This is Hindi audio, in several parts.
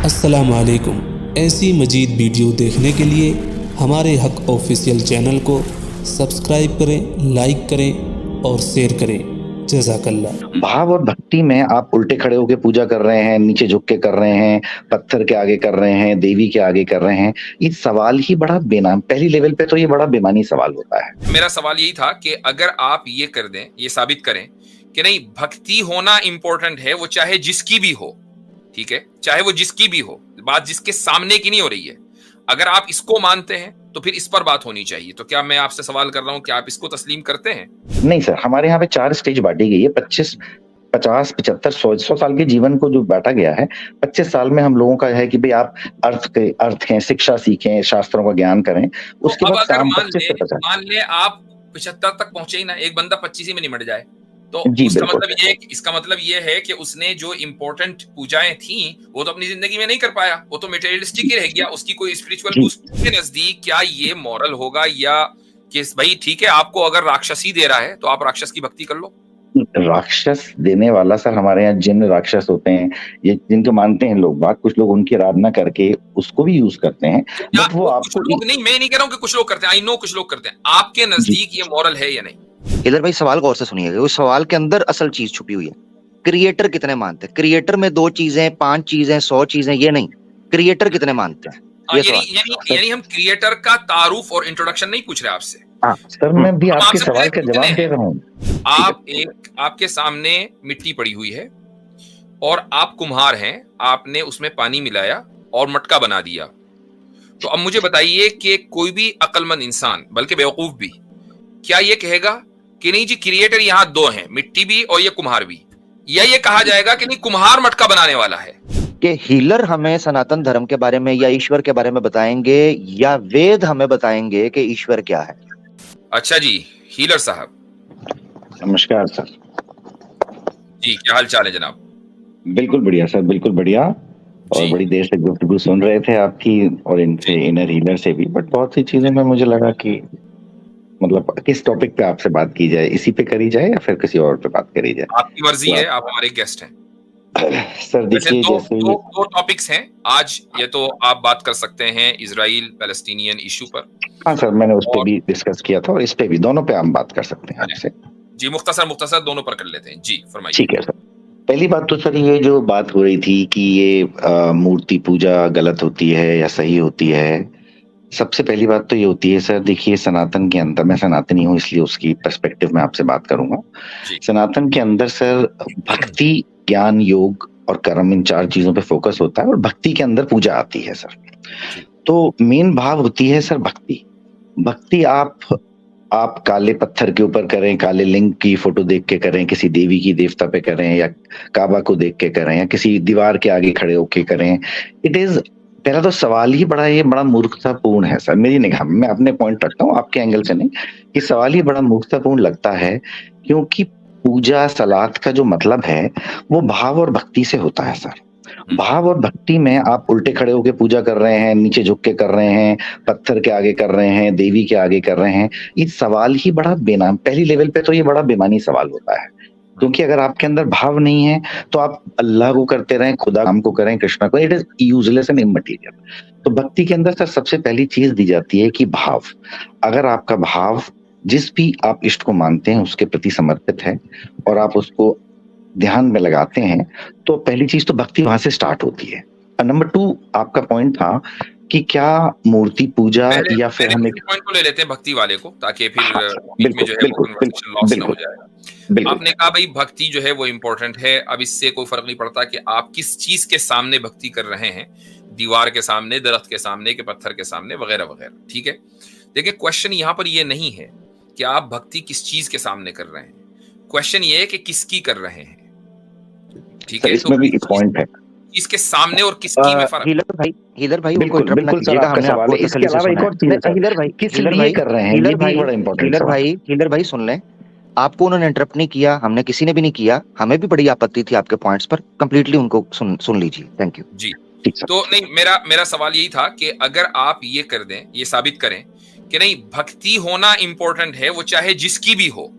अस्सलाम वालेकुम। ऐसी मजीद वीडियो देखने के लिए हमारे हक ऑफिशियल चैनल को सब्सक्राइब करें, लाइक करें और शेयर करें। जज़ाकल्लाह। भाव और भक्ति में आप उल्टे खड़े होकर पूजा कर रहे हैं, नीचे झुक के कर रहे हैं, पत्थर के आगे कर रहे हैं, देवी के आगे कर रहे हैं। ये सवाल ही बड़ा पहली लेवल पे तो ये बड़ा बेमानी सवाल होता है। मेरा सवाल यही था कि अगर आप ये कर दें, ये साबित करें कि नहीं, भक्ति होना इंपॉर्टेंट है, वो चाहे जिसकी भी हो, ठीक है, चाहे वो जिसकी भी हो, बात जिसके सामने की नहीं हो रही है। अगर आप इसको मानते हैं तो फिर इस पर बात होनी चाहिए। तो क्या मैं आपसे सवाल कर रहा हूं कि आप इसको तस्लीम करते हैं? नहीं सर, हमारे यहाँ पे 4 स्टेज बांटी गई है। 25, 50, 75, 100 साल के जीवन को जो बांटा गया है, 25 साल में हम लोगों का है कि भाई आप अर्थ हैं, शिक्षा सीखें, शास्त्रों का ज्ञान करें। उसके तो अब बाद अगर काम 25 से 50। मान ले आप 75 तक पहुंचे ही ना, एक बंदा 25 ही में निमट जाए, तो जी इसका मतलब ये है कि उसने जो इंपॉर्टेंट पूजाएं थी वो तो अपनी जिंदगी में नहीं कर पाया, वो तो मटेरियलिस्टिक ही रह गया। उसकी कोई स्पिरिचुअल बूस्ट के नजदीक क्या ये मॉरल होगा, या कि भाई ठीक है, आपको अगर राक्षसी दे रहा है तो आप राक्षस की भक्ति कर लो? राक्षस देने वाला सर, हमारे यहाँ जिन राक्षस होते हैं, ये जिनको मानते हैं लोग बात, कुछ लोग उनकी आराधना करके उसको भी यूज करते हैं। बट वो आपको नहीं, मैं नहीं कह रहा हूँ कि कुछ लोग करते हैं, आई नो कुछ लोग करते हैं। आपके नजदीक ये मॉरल है या नहीं? इधर भाई सवाल गौर से सुनिएगा, उस सवाल के अंदर असल चीज छुपी हुई है। क्रिएटर कितने मानते हैं? क्रिएटर में 2 चीजें, 5 चीजें, 100 चीजें, ये नहीं, क्रिएटर कितने मानते हैं? यानी हम क्रिएटर का तारुफ और इंट्रोडक्शन नहीं पूछ रहे आपसे। सर मैं भी आपके सवाल का जवाब दे रहा हूँ। आपके सामने मिट्टी पड़ी हुई है और आप कुम्हार हैं, आपने उसमें पानी मिलाया और मटका बना दिया। तो अब मुझे बताइए कि कोई भी अक्लमंद इंसान, बल्कि बेवकूफ भी, क्या ये कहेगा कि नहीं जी क्रिएटर यहाँ 2 हैं, मिट्टी भी और ये कुम्हार भी? या ये कहा जाएगा कि नहीं, कुम्हार मटका बनाने वाला है? कि हीलर हमें सनातन धर्म के बारे में या ईश्वर के बारे में बताएंगे, या वेद हमें बताएंगे कि ईश्वर क्या है? अच्छा जी, हीलर साहब नमस्कार सर। जी, क्या हाल चाल है जनाब? बिल्कुल बढ़िया सर, बिल्कुल बढ़िया। और बड़ी देर से गुफ्तगू सुन रहे थे आपकी और इनसे, इनर हीलर से भी। बट बहुत सी चीजों में मुझे लगा कि मतलब किस टॉपिक पे आपसे बात की जाए, इसी पे करी जाए या फिर किसी और पे बात करी जाए? आपकी मर्जी है, आप हमारे गेस्ट हैं। सर देखिए, जैसे दो टॉपिक्स हैं आज। ये तो आप बात कर सकते हैं इजराइल पैलेस्टीनियन इशू पर। हाँ सर, मैंने उस पे भी डिस्कस किया था और इस पे भी, दोनों पे हम बात कर सकते हैं आपसे। जी, मुख्तसर दोनों पर कर लेते हैं। जी फरमाइए। ठीक है सर। पहली बात तो सर, ये जो बात हो रही थी कि ये मूर्ति पूजा गलत होती है या सही होती है, सबसे पहली बात तो ये होती है सर, देखिए सनातन के अंदर, मैं सनातनी हूँ इसलिए उसकी पर्सपेक्टिव में आपसे बात करूंगा। सनातन के अंदर सर भक्ति, ज्ञान, योग और कर्म, इन 4 चीजों पे फोकस होता है और भक्ति के अंदर पूजा आती है सर। तो मेन भाव होती है सर भक्ति। भक्ति आप काले पत्थर के ऊपर करें, काले लिंग की फोटो देख के करें, किसी देवी की देवता पे करें, या काबा को देख के करें, या किसी दीवार के आगे खड़े होके करें, इट इज, पहला तो सवाल ही बड़ा मूर्खतापूर्ण है सर मेरी निगाह में। मैं अपने पॉइंट रखता हूँ, आपके एंगल से नहीं। ये सवाल ही बड़ा मूर्खतापूर्ण लगता है, क्योंकि पूजा सलात का जो मतलब है वो भाव और भक्ति से होता है सर। भाव और भक्ति में आप उल्टे खड़े होकर पूजा कर रहे हैं, नीचे झुक के कर रहे हैं, पत्थर के आगे कर रहे हैं, देवी के आगे कर रहे हैं। ये सवाल ही बड़ा पहली लेवल पे तो ये बड़ा बेमानी सवाल होता है। क्योंकि अगर आपके अंदर भाव नहीं है तो आप अल्लाह को करते रहें, खुदा काम को करें, कृष्णा को, it is useless and immaterial. तो भक्ति के अंदर सर सबसे पहली चीज दी जाती है कि भाव। अगर आपका भाव जिस भी आप इष्ट को मानते हैं उसके प्रति समर्पित है और आप उसको ध्यान में लगाते हैं, तो पहली चीज तो भक्ति वहां से स्टार्ट होती है। नंबर 2, आपका पॉइंट था कि क्या मूर्ति पूजा या फिर हम एक पॉइंट को ले लेते हैं भक्ति वाले को, ताकि फिर बीच में जो है वो कन्वर्सेशन लॉस ना हो जाएगा। आपने कहा भाई भक्ति जो है वो इम्पोर्टेंट है। अब इससे कोई फर्क नहीं पड़ता कि आप किस चीज के सामने भक्ति कर रहे हैं, दीवार के सामने, दरख्त के सामने, के पत्थर के सामने, वगैरह वगैरह, ठीक है। देखिए क्वेश्चन यहाँ पर ये नहीं है कि आप भक्ति किस चीज के सामने कर रहे हैं, क्वेश्चन ये है कि किसकी कर रहे हैं, ठीक है। इसमें भी एक पॉइंट है, इसके सामने और किसकी में फर्क। हीलर भाई उनको इंटरप्ट ना कीजिएगा, हमने आपको तसल्ली से सुना है। हीलर भाई किस लिए कर रहे हैं, ये भी बड़ा इंपॉर्टेंट है। हीलर भाई सुन लें, आपको उन्होंने इंटरप्ट नहीं किया, हमने किसी ने भी नहीं किया, हमें भी बड़ी आपत्ति थी आपके पॉइंट्स पर, कंप्लीटली उनको सुन लीजिए। थैंक यू जी। तो नहीं, मेरा सवाल यही था कि अगर आप ये कर दें, ये साबित करें कि नहीं भक्ति होना इंपॉर्टेंट है, वो चाहे जिसकी भी हो,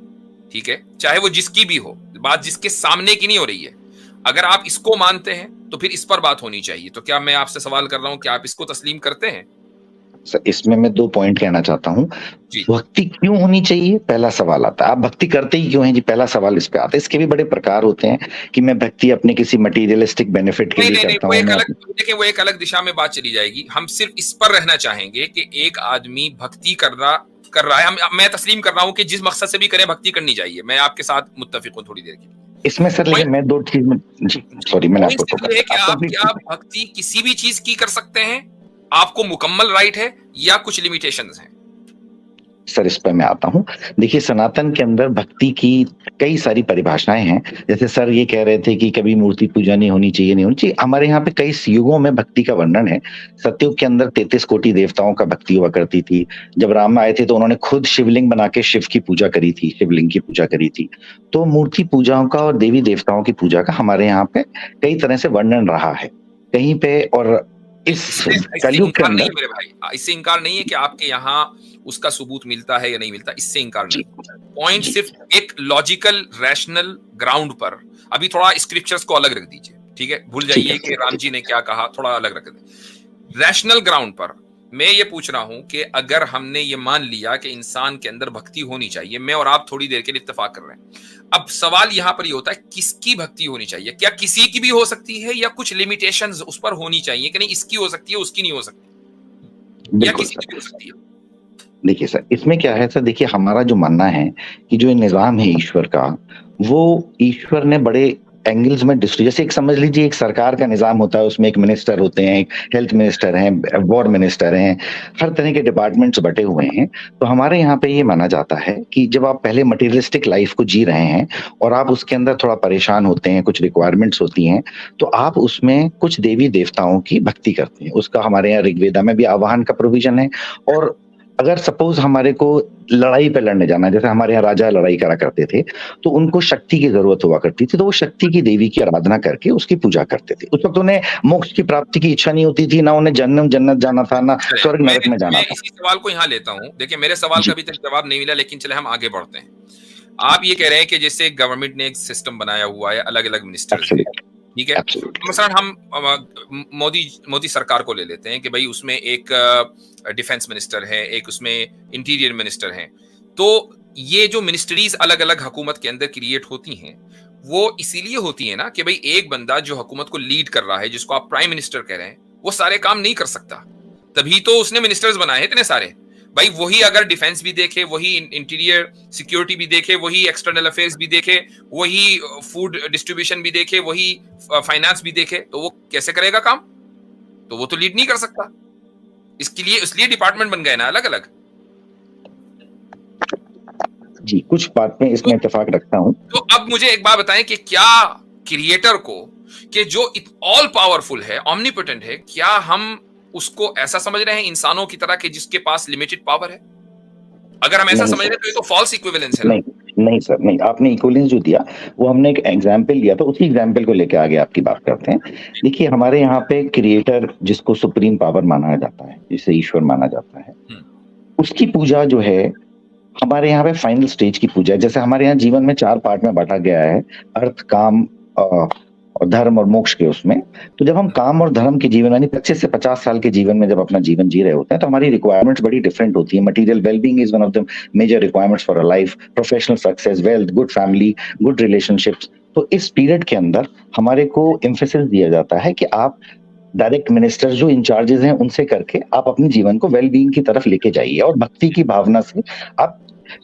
ठीक है, चाहे वो जिसकी भी हो, बात जिसके सामने की नहीं हो रही है। अगर आप इसको मानते हैं तो फिर इस पर बात होनी चाहिए। तो क्या मैं आपसे सवाल कर रहा हूं कि आप इसको तस्लीम करते हैं? सर इसमें मैं 2 पॉइंट कहना चाहता हूँ। भक्ति क्यों होनी चाहिए, पहला सवाल आता है। आप भक्ति करते ही क्यों हैं जी, पहला सवाल इस पे आता है। इसके भी बड़े प्रकार होते हैं कि मैं भक्ति अपने किसी मटेरियलिस्टिक बेनिफिट के लिए करता हूँ। देखिए वो एक अलग दिशा में बात चली जाएगी। हम सिर्फ इस पर रहना चाहेंगे कि एक आदमी भक्ति कर रहा है, मैं तस्लीम कर रहा हूँ कि जिस मकसद से भी करे भक्ति करनी चाहिए। मैं आपके साथ मुत्तफिक हूँ थोड़ी देर के लिए इसमें सर, लेकिन मैं 2 चीज में जी सॉरी मैंने आपको है कि आप क्या भक्ति किसी भी चीज की कर सकते हैं, आपको मुकम्मल राइट है या कुछ लिमिटेशंस हैं? सर इस पर मैं आता हूँ। देखिए सनातन के अंदर भक्ति की कई सारी परिभाषाएं हैं। जैसे सर ये कह रहे थे कि कभी मूर्ति पूजा नहीं होनी चाहिए। हमारे यहाँ पे कई युगों में भक्ति का वर्णन है। सतयुग के अंदर 33 कोटि देवताओं का भक्ति हुआ करती थी। जब राम आए थे तो उन्होंने खुद शिवलिंग बना के शिव की पूजा करी थी, शिवलिंग की पूजा करी थी। तो मूर्ति पूजाओं का और देवी देवताओं की पूजा का हमारे यहाँ पे कई तरह से वर्णन रहा है कहीं पे। और इस कलयुग के अंदर मेरे भाई इससे इनकार नहीं है कि आपके यहाँ उसका सबूत मिलता है या नहीं मिलता, इससे इनकार नहीं। पॉइंट सिर्फ एक लॉजिकल रैशनल ग्राउंड पर, अभी थोड़ा स्क्रिप्चर्स को अलग रख दीजिए, ठीक है? भूल जाइए कि राम जी ने क्या कहा, थोड़ा अलग रख दें। रैशनल ग्राउंड पर मैं ये पूछ रहा हूं कि अगर हमने ये मान लिया कि इंसान के अंदर भक्ति होनी चाहिए, मैं और आप थोड़ी देर के लिए इत्तेफाक कर रहे हैं, अब सवाल यहां पर ये होता है किसकी भक्ति होनी चाहिए? क्या किसी की भी हो सकती है या कुछ लिमिटेशंस उस पर होनी चाहिए कि नहीं इसकी हो सकती है उसकी नहीं हो सकती, या किसी की भी हो सकती है? देखिए सर इसमें क्या है सर, देखिए हमारा जो मानना है कि जो निजाम है ईश्वर का, वो ईश्वर ने बड़े एंगल्स में जैसे एक समझ लीजिए एक सरकार का निजाम होता है, उसमें एक मिनिस्टर होते हैं, एक हेल्थ मिनिस्टर हैं, वॉर मिनिस्टर हैं, हर तरह के डिपार्टमेंट्स बटे हुए हैं। तो हमारे यहाँ पे ये माना जाता है कि जब आप पहले मटेरियलिस्टिक लाइफ को जी रहे हैं और आप उसके अंदर थोड़ा परेशान होते हैं, कुछ रिक्वायरमेंट्स होती हैं, तो आप उसमें कुछ देवी देवताओं की भक्ति करते हैं। उसका हमारे यहाँ ऋग्वेदा में भी आवाहन का प्रोविजन है। और अगर सपोज हमारे को लड़ाई पे लड़ने जाना है, जैसे हमारे यहाँ राजा लड़ाई करा करते थे, तो उनको शक्ति की जरूरत हुआ करती थी, तो वो शक्ति की देवी की आराधना करके उसकी पूजा करते थे। उस वक्त उन्हें मोक्ष की प्राप्ति की इच्छा नहीं होती थी, ना उन्हें जन्नत जाना था, ना स्वर्ग नरक में जाना था। इसी सवाल को यहाँ लेता हूँ। देखिए मेरे सवाल का अभी तक जवाब नहीं मिला, लेकिन चले हम आगे बढ़ते हैं। आप ये कह रहे हैं कि जैसे गवर्नमेंट ने एक सिस्टम बनाया हुआ है, अलग अलग मिनिस्टर्स, ठीक है? मसलन हम मोदी सरकार को ले लेते हैं कि भाई उसमें एक डिफेंस मिनिस्टर है, एक उसमें इंटीरियर मिनिस्टर है। तो ये जो मिनिस्ट्रीज अलग अलग हुकूमत के अंदर क्रिएट होती हैं, वो इसीलिए होती है ना कि भाई एक बंदा जो हुकूमत को लीड कर रहा है, जिसको आप प्राइम मिनिस्टर कह रहे हैं, वो सारे काम नहीं कर सकता, तभी तो उसने मिनिस्टर्स बनाए हैं इतने सारे। भाई वही अगर डिफेंस भी देखे, वही इंटीरियर सिक्योरिटी भी देखे, वही एक्सटर्नल अफेयर्स भी देखे, वही फूड डिस्ट्रीब्यूशन भी देखे, वही फाइनेंस भी देखे, तो वो कैसे करेगा काम? तो वो तो लीड नहीं कर सकता। इसलिए डिपार्टमेंट बन गए ना अलग अलग। जी कुछ बात में इसमें इत्तेफाक रखता हूं। तो अब मुझे एक बात बताएं कि क्या क्रिएटर को, कि जो ऑल पावरफुल है, ऑमनीपोटेंट है, क्या हम उसको ऐसा समझ रहे हैं इंसानों की तरह के जिसके पास लिमिटेड पावर है? अगर हम ऐसा समझ रहे हैं तो ये तो फॉल्स इक्विवेलेंस है। नहीं सर, नहीं, आपने इक्विवेलेंस जो दिया वो हमने एक एग्जांपल लिया था, उसी एग्जांपल को लेके आगे आपकी बात करते हैं। देखिए हमारे यहाँ पे क्रिएटर जिसको सुप्रीम पावर माना जाता है, जिसे ईश्वर माना जाता है, उसकी पूजा जो है हमारे यहाँ पे फाइनल स्टेज की पूजा है। जैसे हमारे यहाँ जीवन में 4 पार्ट में बांटा गया है, अर्थ, काम और धर्म और मोक्ष के उसमें। तो जब हम काम और धर्म के जीवन यानी 25 से 50 साल के जीवन में जब अपना जीवन जी रहे होते हैं, तो हमारी रिक्वायरमेंट्स बड़ी डिफरेंट होती है। Material wellbeing is one of the major requirements for a life, professional success, wealth, good family, good relationships. तो इस पीरियड के अंदर हमारे को एम्फेसिस दिया जाता है कि आप डायरेक्ट मिनिस्टर जो इंचार्जेस हैं उनसे करके आप अपने जीवन को वेलबींग की तरफ लेके जाइए, और भक्ति की भावना से आप,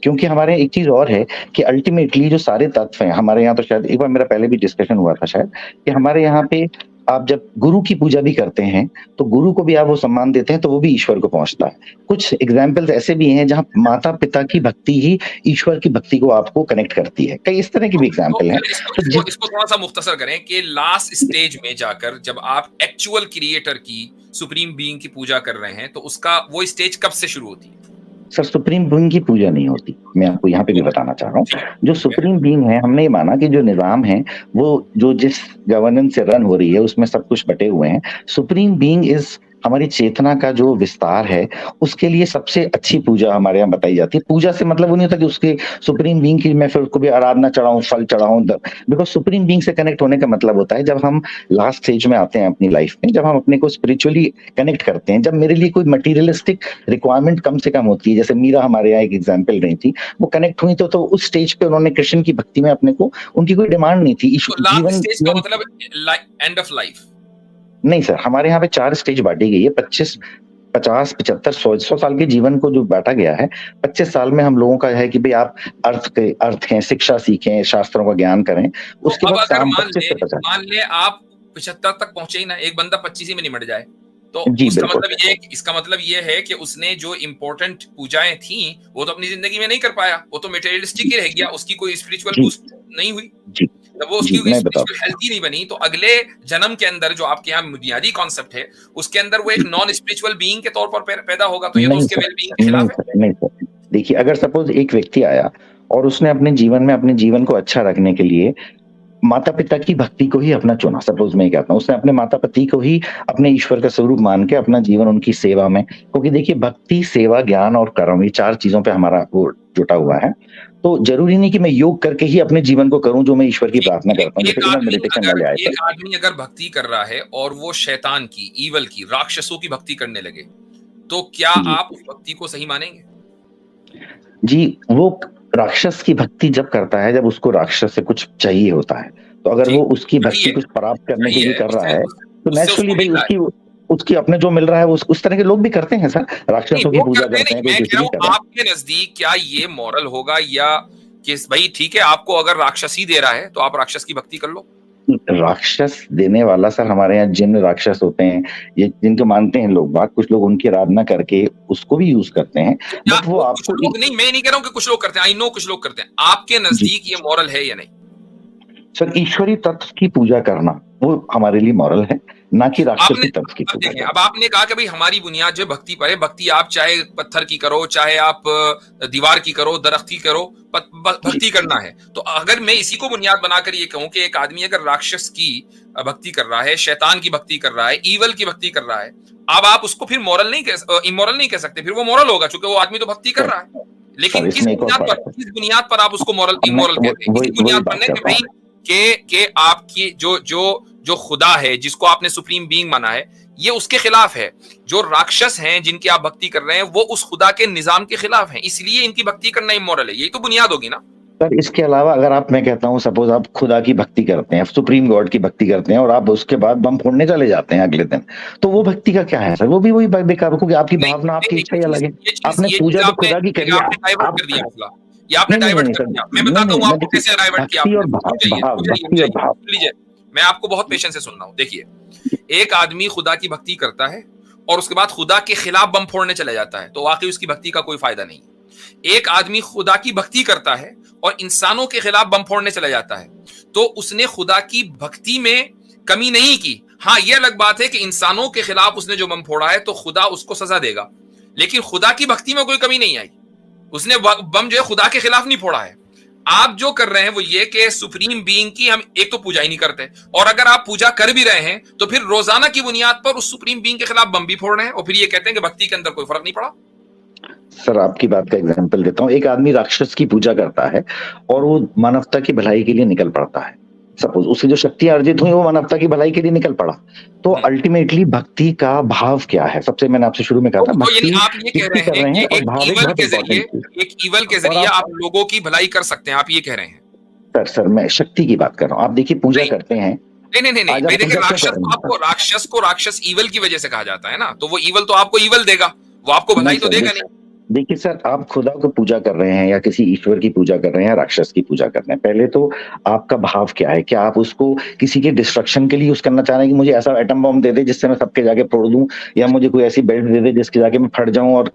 क्योंकि हमारे एक चीज और है कि अल्टीमेटली जो सारे तत्व हैं हमारे यहाँ, तो शायद एक बार मेरा पहले भी डिस्कशन हुआ था शायद, कि हमारे यहाँ पे आप जब गुरु की पूजा भी करते हैं तो गुरु को भी आप वो सम्मान देते हैं, तो वो भी ईश्वर को पहुंचता है। कुछ एग्जाम्पल्स ऐसे भी हैं जहाँ माता पिता की भक्ति ही ईश्वर की भक्ति को आपको कनेक्ट करती है। कई इस तरह की भी एग्जाम्पल है। इसको थोड़ा सा मुख्तसर करें कि लास्ट स्टेज में जाकर जब आप एक्चुअल क्रिएटर की, सुप्रीम बीइंग की पूजा कर रहे हैं, तो उसका वो स्टेज कब से शुरू होती है? सर सुप्रीम बीइंग की पूजा नहीं होती, मैं आपको यहाँ पे भी बताना चाह रहा हूँ। जो सुप्रीम बीइंग है, हमने ये माना कि जो निजाम है वो जो जिस गवर्नेंस से रन हो रही है उसमें सब कुछ बटे हुए हैं। सुप्रीम बीइंग इज हमारी चेतना का जो विस्तार है, उसके लिए सबसे अच्छी पूजा हमारे यहाँ बताई जाती है। पूजा से मतलब वो नहीं होता कि उसके सुप्रीम बीइंग की मैं फिर उसको भी आराधना चढ़ाऊँ, फल चढ़ाऊँ, बिकॉज़ सुप्रीम बीइंग से कनेक्ट होने का मतलब होता है जब हम लास्ट स्टेज में आते हैं अपनी लाइफ में, जब हम अपने को स्पिरिचुअली कनेक्ट करते हैं, जब मेरे लिए कोई मटेरियलिस्टिक रिक्वायरमेंट कम से कम होती है। जैसे मीरा हमारे यहाँ एक एग्जाम्पल रही थी, वो कनेक्ट हुई तो उस स्टेज पे उन्होंने कृष्ण की भक्ति में अपने को, उनकी कोई डिमांड नहीं थी। जीवन का मतलब एंड ऑफ लाइफ नहीं सर, हमारे यहाँ पे 4 स्टेज बांटी गई है। 25, 50, 75, 100 साल के जीवन को जो बांटा गया है, 25 साल में हम लोगों का है कि भाई आप अर्थ हैं, शिक्षा सीखें, शास्त्रों का ज्ञान करें। उसके बाद अगर मान ले आप 75 तक पहुंचे ही ना, एक बंदा 25 में निमट जाए, तो इसका मतलब ये है कि उसने जो इम्पोर्टेंट पूजाएं थी वो तो अपनी जिंदगी में नहीं कर पाया, वो तो मटेरियलिस्टिक ही रह गया, उसकी कोई स्पिरिचुअल बूस्ट नहीं हुई। जब वो उसकी स्पिरिचुअल हेल्थ ही नहीं बनी, तो अगले जन्म के अंदर जो आपके यहाँ बुनियादी कॉन्सेप्ट है, उसके अंदर वो एक नॉन स्पिरिचुअल बीइंग के तौर पर पैदा होगा, तो ये तो उसके वेलबीइंग के खिलाफ है। नहीं सर, देखिए अगर सपोज एक व्यक्ति आया और उसने अपने जीवन को अच्छा रखने के लिए माता पिता की भक्ति को ही अपना चुना, सपोज मैं कहता हूँ, उसने अपने माता पिता को ही अपने ईश्वर का स्वरूप मान के अपना जीवन उनकी सेवा में, क्योंकि देखिए भक्ति, सेवा, ज्ञान और कर्म, ये 4 चीजों पे हमारा वो जुटा हुआ है। तो जरूरी नहीं कि मैं योग करके ही अपने जीवन को करूं जो मैं ईश्वर की प्रार्थना करता हूं। एक आदमी अगर भक्ति कर रहा है और वो शैतान की, ईवल की, राक्षसों की भक्ति करने लगे, तो क्या आप उस भक्ति को सही मानेंगे? जी, वो राक्षस की भक्ति जब करता है, जब उसको राक्षस से कुछ चाहिए होता है, तो अगर वो उसकी भक्ति कुछ प्राप्त करने के लिए कर रहा है, तो नेचुरली भाई उसकी अपने जो मिल रहा है वो उस तरह के लोग भी करते हैं सर, राक्षसों की पूजा करते हैं। आपके नजदीक क्या ये मॉरल होगा, या कि भाई ठीक है आपको अगर राक्षस ही दे रहा है तो आप राक्षस की भक्ति कर लो? राक्षस देने वाला सर हमारे यहाँ जिन राक्षस होते हैं, ये जिनको मानते हैं लोग बात, कुछ लोग उनकी आराधना करके उसको भी यूज करते हैं, बट वो आपको नहीं, मैं नहीं कह रहा हूँ कि कुछ लोग करते हैं, आई नो कुछ लोग करते हैं। आपके नजदीक ये मॉरल है या नहीं? सर ईश्वरीय तत्व की पूजा करना वो हमारे लिए मॉरल है, ना कि राक्षसी तत्व की पूजा। अब आपने कहा कि भाई हमारी बुनियाद जो भक्ति पर है, भक्ति आप चाहे पत्थर की करो, चाहे आप दीवार की करो, दरख्त की करो, भक्ति करना है। तो अगर मैं इसी को बुनियाद बनाकर ये कहूं कि एक आदमी अगर राक्षस की भक्ति कर रहा है, शैतान की भक्ति कर रहा है, ईवल की भक्ति कर रहा है, अब आप उसको फिर मॉरल नहीं इमोरल नहीं कह सकते, फिर वो मॉरल होगा, क्योंकि वो आदमी तो भक्ति कर रहा है। लेकिन किस बुनियाद पर आप उसको मॉरल इमोरल कहते हैं? किस बुनियाद पर नहीं भाई के आपकी जो खुदा है, जिसको आपने सुप्रीम बीइंग माना है, ये उसके खिलाफ है। जो राक्षस हैं जिनकी आप भक्ति कर रहे हैं, वो उस खुदा के निजाम के खिलाफ हैं, इसलिए इनकी भक्ति करना इमोरल है। यही तो बुनियाद होगी ना सर। इसके अलावा अगर मैं कहता हूँ सपोज आप खुदा की भक्ति करते हैं, सुप्रीम गॉड की भक्ति करते हैं, और आप उसके बाद बम फोड़ने चले जाते हैं अगले दिन, तो वो भक्ति का क्या है सर? वो भी वही बेकार, क्योंकि आपकी भावना, आपकी इच्छा ही अलग है। आपने पूजा तो खुदा की करी, आपने डाइवर्ट कर दिया। मैं बताता हूँ आपको कैसे डाइवर्ट किया। लीजिए, मैं आपको बहुत पेशेंस से सुन रहा हूँ। देखिए, एक आदमी खुदा की भक्ति करता है और उसके बाद खुदा के खिलाफ बम फोड़ने चला जाता है, तो वाकई उसकी भक्ति का कोई फायदा नहीं। एक आदमी खुदा की भक्ति करता है और इंसानों के खिलाफ बम फोड़ने चला जाता है, तो उसने खुदा की भक्ति में कमी नहीं की। हाँ, यह अलग बात है कि इंसानों के खिलाफ उसने जो बम फोड़ा है तो खुदा उसको सजा देगा, लेकिन खुदा की भक्ति में कोई कमी नहीं आई। उसने बम जो है खुदा के खिलाफ नहीं फोड़ा है। आप जो कर रहे हैं वो ये कि सुप्रीम बीइंग की हम एक तो पूजा ही नहीं करते, और अगर आप पूजा कर भी रहे हैं तो फिर रोजाना की बुनियाद पर उस सुप्रीम बीइंग के खिलाफ बम भी फोड़ रहे हैं, और फिर ये कहते हैं कि भक्ति के अंदर कोई फर्क नहीं पड़ा। सर आपकी बात का एग्जांपल देता हूँ। एक आदमी राक्षस की पूजा करता है और वो मानवता की भलाई के लिए निकल पड़ता है। सपोज उसकी जो शक्ति अर्जित हुई वो मानवता की भलाई के लिए निकल पड़ा, तो अल्टीमेटली भक्ति का भाव क्या है? सबसे मैंने आपसे शुरू में कहा था, भक्ति आप ये कह रहे हैं कि एक ईवल के जरिए आप लोगों की भलाई कर सकते हैं, आप ये कह रहे हैं? सर मैं शक्ति की बात कर रहा हूँ। आप देखिए पूजा करते हैं, नहीं, राक्षस को राक्षस ईवल की वजह से कहा जाता है ना, तो वो ईवल तो आपको ईवल देगा, वो आपको भलाई तो देगा नहीं। देखिए सर, आप खुदा को पूजा कर रहे हैं या किसी ईश्वर की पूजा कर रहे हैं या राक्षस की पूजा कर रहे हैं, पहले तो आपका भाव क्या है? क्या आप उसको किसी के डिस्ट्रक्शन के लिए यूज करना चाह रहे हैं कि मुझे ऐसा एटम बम दे दे जिससे मैं सबके जाके फोड़ दूं, या मुझे कोई ऐसी बेल्ट दे दे जिसके जाके मैं फट जाऊं? और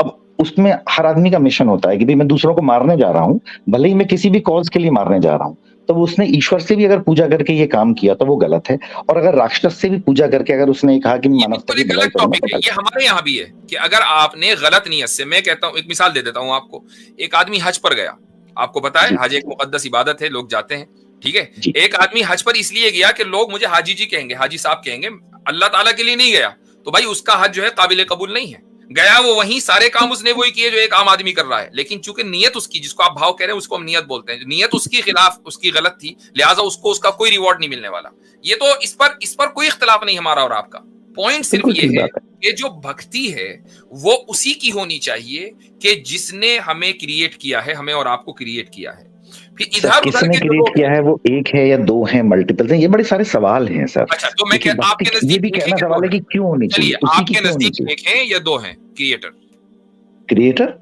अब उसमें हर आदमी का मिशन होता है कि भाई मैं दूसरों को मारने जा रहा हूँ, भले ही मैं किसी भी कॉज के लिए मारने जा रहा हूँ। तो उसने ईश्वर से भी अगर पूजा करके ये काम किया तो वो गलत है, और अगर राक्षस से भी पूजा करके अगर उसने कहा कि मानवता की भलाई करूंगा, ये हमारे यहाँ भी है कि अगर आपने गलत नियत से, मैं कहता हूँ, एक मिसाल दे देता हूँ आपको। एक आदमी हज पर गया, आपको पता है हज एक मुकद्दस इबादत है, लोग जाते हैं, ठीक है। एक आदमी हज पर इसलिए गया कि लोग मुझे हाजी जी कहेंगे, हाजी साहब कहेंगे, अल्लाह ताला के लिए नहीं गया। तो भाई उसका हज जो है काबिल कबूल नहीं है। गया वो वहीं, सारे काम उसने वही किए जो एक आम आदमी कर रहा है, लेकिन चूंकि नियत उसकी, जिसको आप भाव कह रहे हैं उसको हम नियत बोलते हैं, नियत उसकी खिलाफ, उसकी गलत थी, लिहाजा उसको उसका कोई रिवॉर्ड नहीं मिलने वाला। ये तो इस पर कोई इख्तलाफ नहीं हमारा और आपका। पॉइंट सिर्फ ये है कि जो भक्ति है वो उसी की होनी चाहिए कि जिसने हमें क्रिएट किया है, हमें और आपको क्रिएट किया है। फिर इधर किसने क्रिएट किया है, वो एक है या दो है, मल्टीपल है, ये बड़े सारे सवाल हैं सर। अच्छा, तो मैं आपके नजदीक ये भी कहना सवाल है कि क्यों होनी चाहिए, आपके नजदीक एक है या दो हैं क्रिएटर?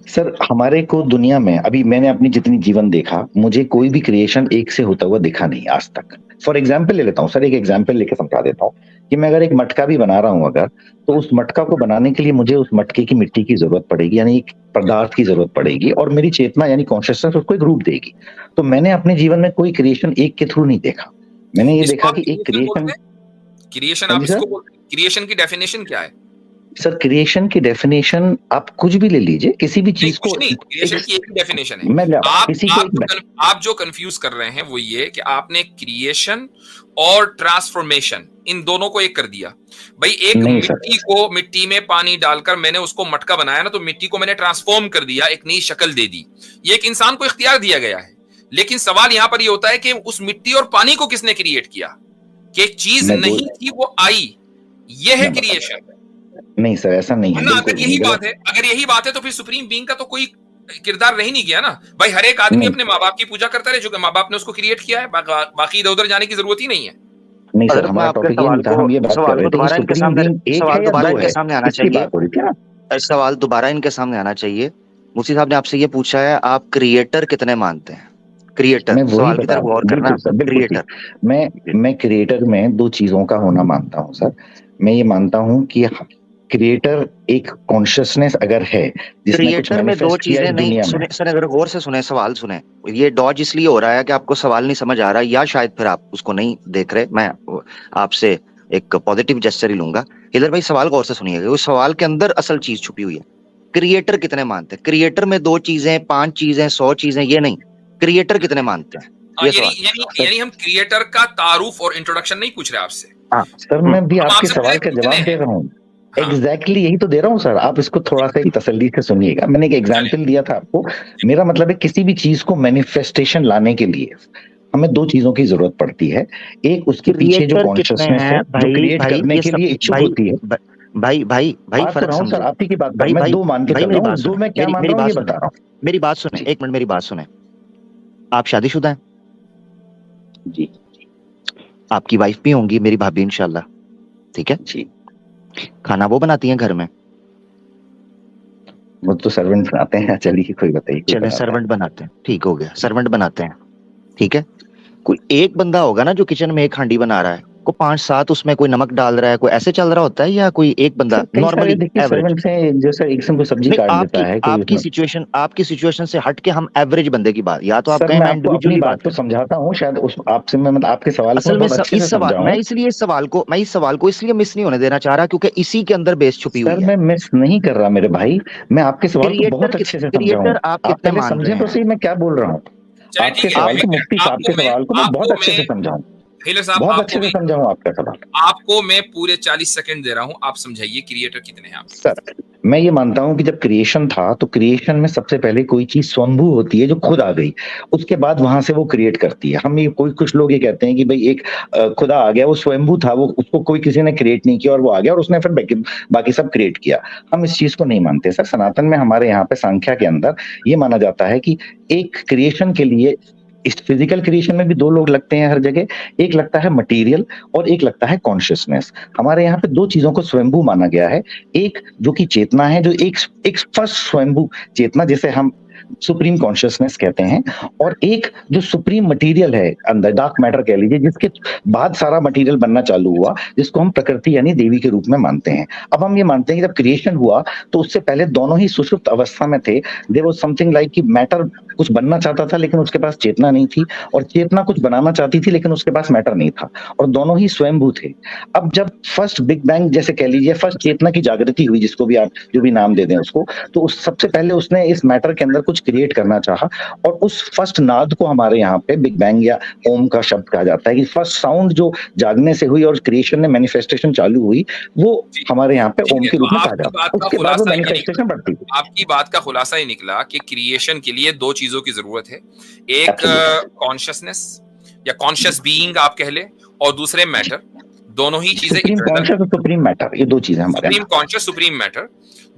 सर हमारे को दुनिया में अभी मैंने अपनी जितनी जीवन देखा, मुझे कोई भी क्रिएशन एक से होता हुआ दिखा नहीं आज तक। फॉर एग्जाम्पल ले लेता हूँ सर, एक एग्जाम्पल लेके समझा देता हूँ कि मैं अगर एक मटका भी बना रहा हूँ अगर, तो उस मटका को बनाने के लिए मुझे उस मटके की मिट्टी की जरूरत पड़ेगी, यानी एक पदार्थ की जरूरत पड़ेगी, और मेरी चेतना यानी कॉन्शियसनेस उसको एक रूप देगी। तो मैंने अपने जीवन में कोई क्रिएशन एक के थ्रू नहीं देखा, मैंने ये देखा कि एक क्रिएशन की डेफिनेशन क्या है सर? क्रिएशन की डेफिनेशन आप कुछ भी ले लीजिए, किसी भी चीज को, क्रिएशन की एक डेफिनेशन है। आप जो कंफ्यूज कर रहे हैं वो ये कि आपने क्रिएशन और ट्रांसफॉर्मेशन इन दोनों को एक कर दिया। भाई एक मिट्टी को मिट्टी में पानी डालकर मैंने उसको मटका बनाया ना, तो मिट्टी को मैंने ट्रांसफॉर्म कर दिया, एक नई शक्ल दे दी। ये एक इंसान को इख्तियार दिया गया है, लेकिन सवाल यहां पर ये होता है कि उस मिट्टी और पानी को किसने क्रिएट किया? कि एक चीज नहीं थी वो आई, ये है क्रिएशन। नहीं सर, ऐसा नहीं है। अगर यही बात है तो फिर सुप्रीम बीइंग का तो कोई किरदार रह नहीं गया ना भाई। हर एक आदमी अपने माँ बाप की पूजा करता रहे, जो माँ बाप ने उसको क्रिएट किया है, बाकी इधर उधर जाने की जरूरत ही नहीं है। नहीं सर, हमारा टॉपिक ये था, हम ये बात कर रहे थे कि सुप्रीम बीइंग एक है या दो है, सामने आना चाहिए। सवाल दोबारा इनके सामने आना चाहिए। मुफ्ती साहब ने आपसे ये पूछा है, आप क्रिएटर कितने मानते हैं? क्रिएटर, सवाल की तरफ गौर करना। क्रिएटर, मैं क्रिएटर में दो चीजों का होना मानता हूँ सर। मैं ये मानता हूँ कि क्रिएटर एक कॉन्शियसनेस अगर है, क्रिएटर में दो चीजें नहीं। सुने सर, अगर गौर से सुने, सवाल सुने। ये डॉज इसलिए हो रहा है कि आपको सवाल नहीं समझ आ रहा, या शायद फिर आप उसको नहीं देख रहे। मैं आपसे एक पॉजिटिव जेस्चर ही लूंगा। इधर भाई सवाल गौर से सुनिएगा, उस सवाल के अंदर असल चीज छुपी हुई है। क्रिएटर कितने मानते हैं? क्रिएटर में दो चीजें, 5 चीजें, 100 चीजें, ये नहीं। क्रिएटर कितने मानते हैं? यानी हम क्रिएटर का तारुफ और इंट्रोडक्शन नहीं पूछ रहे आपसे। सर मैं भी आपके सवाल का जवाब दे रहा हूँ। एग्जैक्टली यही तो दे रहा हूँ सर, आप इसको थोड़ा सा तसल्ली से सुनिएगा। मैंने एक एग्जाम्पल दिया था आपको। मेरा मतलब है किसी भी चीज को मैनिफेस्टेशन लाने के लिए हमें दो चीजों की जरूरत पड़ती है। एक उसके पीछे जो कॉन्शियसनेस है, जो क्रिएट करने के लिए इच्छुक होती है। भाई फर्क समझो सर, आपकी की बात भाई, मैं दो मान के चल रहा हूं, दो मैं क्या मान रहा हूं ये बता रहा हूं। मेरी बात सुने, एक मिनट मेरी बात सुने। आप शादीशुदा हैं? जी। आपकी वाइफ भी होंगी, मेरी भाभी इंशाल्लाह, ठीक है जी। खाना वो बनाती हैं घर में? वो तो सर्वेंट बनाते हैं। चलिए कोई बताइए। चले सर्वेंट बनाते हैं, ठीक हो गया, सर्वेंट बनाते हैं, ठीक है। कोई एक बंदा होगा ना जो किचन में एक हांडी बना रहा है, को 5-7 उसमें कोई नमक डाल रहा है, कोई ऐसे चल रहा होता है, या कोई एक बंदा नॉर्मली सर्वेंट से जैसे एक को सब्जी काट देता है? आपकी सिचुएशन से हट के हम एवरेज बंदे की बात, या तो आप कहें मैं इंडिविजुअली बात तो समझाता हूं, शायद उस आपसे मैं मतलब आपके सवाल को मैं इसलिए इस सवाल को इसलिए मिस नहीं होने देना चाह रहा क्योंकि इसी के अंदर बेस छुपी हुई है। मैं मिस नहीं कर रहा मेरे भाई, मैं आपके सवाल को बहुत अच्छे से समझा हूं। आप कितने समझे तो सही मैं क्या बोल रहा हूँ। आपके सवाल को, मुफ्ती साहब के सवाल को मैं बहुत अच्छे से समझाऊं, बहुत अच्छे से समझाऊं आपका सवाल। आपको मैं पूरे 40 सेकंड दे रहा हूं, आप समझाइए क्रिएटर कितने हैं आप? सर मैं ये मानता हूं कि जब क्रिएशन था तो क्रिएशन में सबसे पहले कोई चीज स्वयंभू होती है जो खुद आ गई, उसके बाद वहां से वो क्रिएट करती है। हम ये कुछ लोग ये कहते हैं कि भाई एक खुदा आ गया, वो स्वयंभू था, वो उसको कोई किसी ने क्रिएट नहीं किया और वो आ गया और उसने फिर बाकी सब क्रिएट किया। हम इस चीज को नहीं मानते सर। सनातन में हमारे यहाँ पे सांख्या के अंदर ये माना जाता है कि एक क्रिएशन के लिए, इस फिजिकल क्रिएशन में भी दो लोग लगते हैं हर जगह, एक लगता है मटेरियल और एक लगता है कॉन्शियसनेस। हमारे यहाँ पे दो चीजों को स्वयंभू माना गया है, एक जो कि चेतना है, जो एक फर्स्ट स्वयंभू चेतना जिसे हम सुप्रीम कॉन्शियसनेस कहते हैं, और एक जो सुप्रीम मटेरियल है अंदर, डार्क मैटर कह लीजिए, जिसके बाद सारा मटेरियल बनना चालू हुआ, जिसको हम प्रकृति यानी देवी के रूप में मानते हैं। अब हम ये मानते हैं कि जब क्रिएशन हुआ तो उससे पहले दोनों ही सुषुप्त अवस्था में थे। देयर वाज समथिंग लाइक कि मैटर कुछ बनना चाहता था लेकिन उसके पास चेतना नहीं थी, और चेतना कुछ बनाना चाहती थी लेकिन उसके पास मैटर नहीं था, और दोनों ही स्वयंभू थे। अब जब फर्स्ट बिग बैंग जैसे कह लीजिए, फर्स्ट चेतना की जागृति हुई, जिसको भी आप जो भी नाम दे दें उसको, तो उस सबसे पहले उसने इस मैटर के अंदर कुछ क्रिएट करना चाहा, और उस फर्स्ट नाद को हमारे यहाँ पे बिग बैंग या ओम का शब्द कहा जाता है, कि फर्स्ट साउंड जो जागने से हुई और क्रिएशन में मैनिफेस्टेशन चालू हुई, वो हमारे यहाँ पे ओम के रूप में कहा जाता है। उसके बाद वो मैनिफेस्टेशन बढ़ती है। आपकी बात का खुलासा ही निकला कि क्रिएशन के लिए दो चीजों की जरूरत है, एक कॉन्शियसनेस या कॉन्शियस बीइंग आप कह ले, और दूसरे मैटर। दोनों ही चीजें सुप्रीम मैटर, ये दो चीजें हमारे सुप्रीम कॉन्शियस, सुप्रीम मैटर,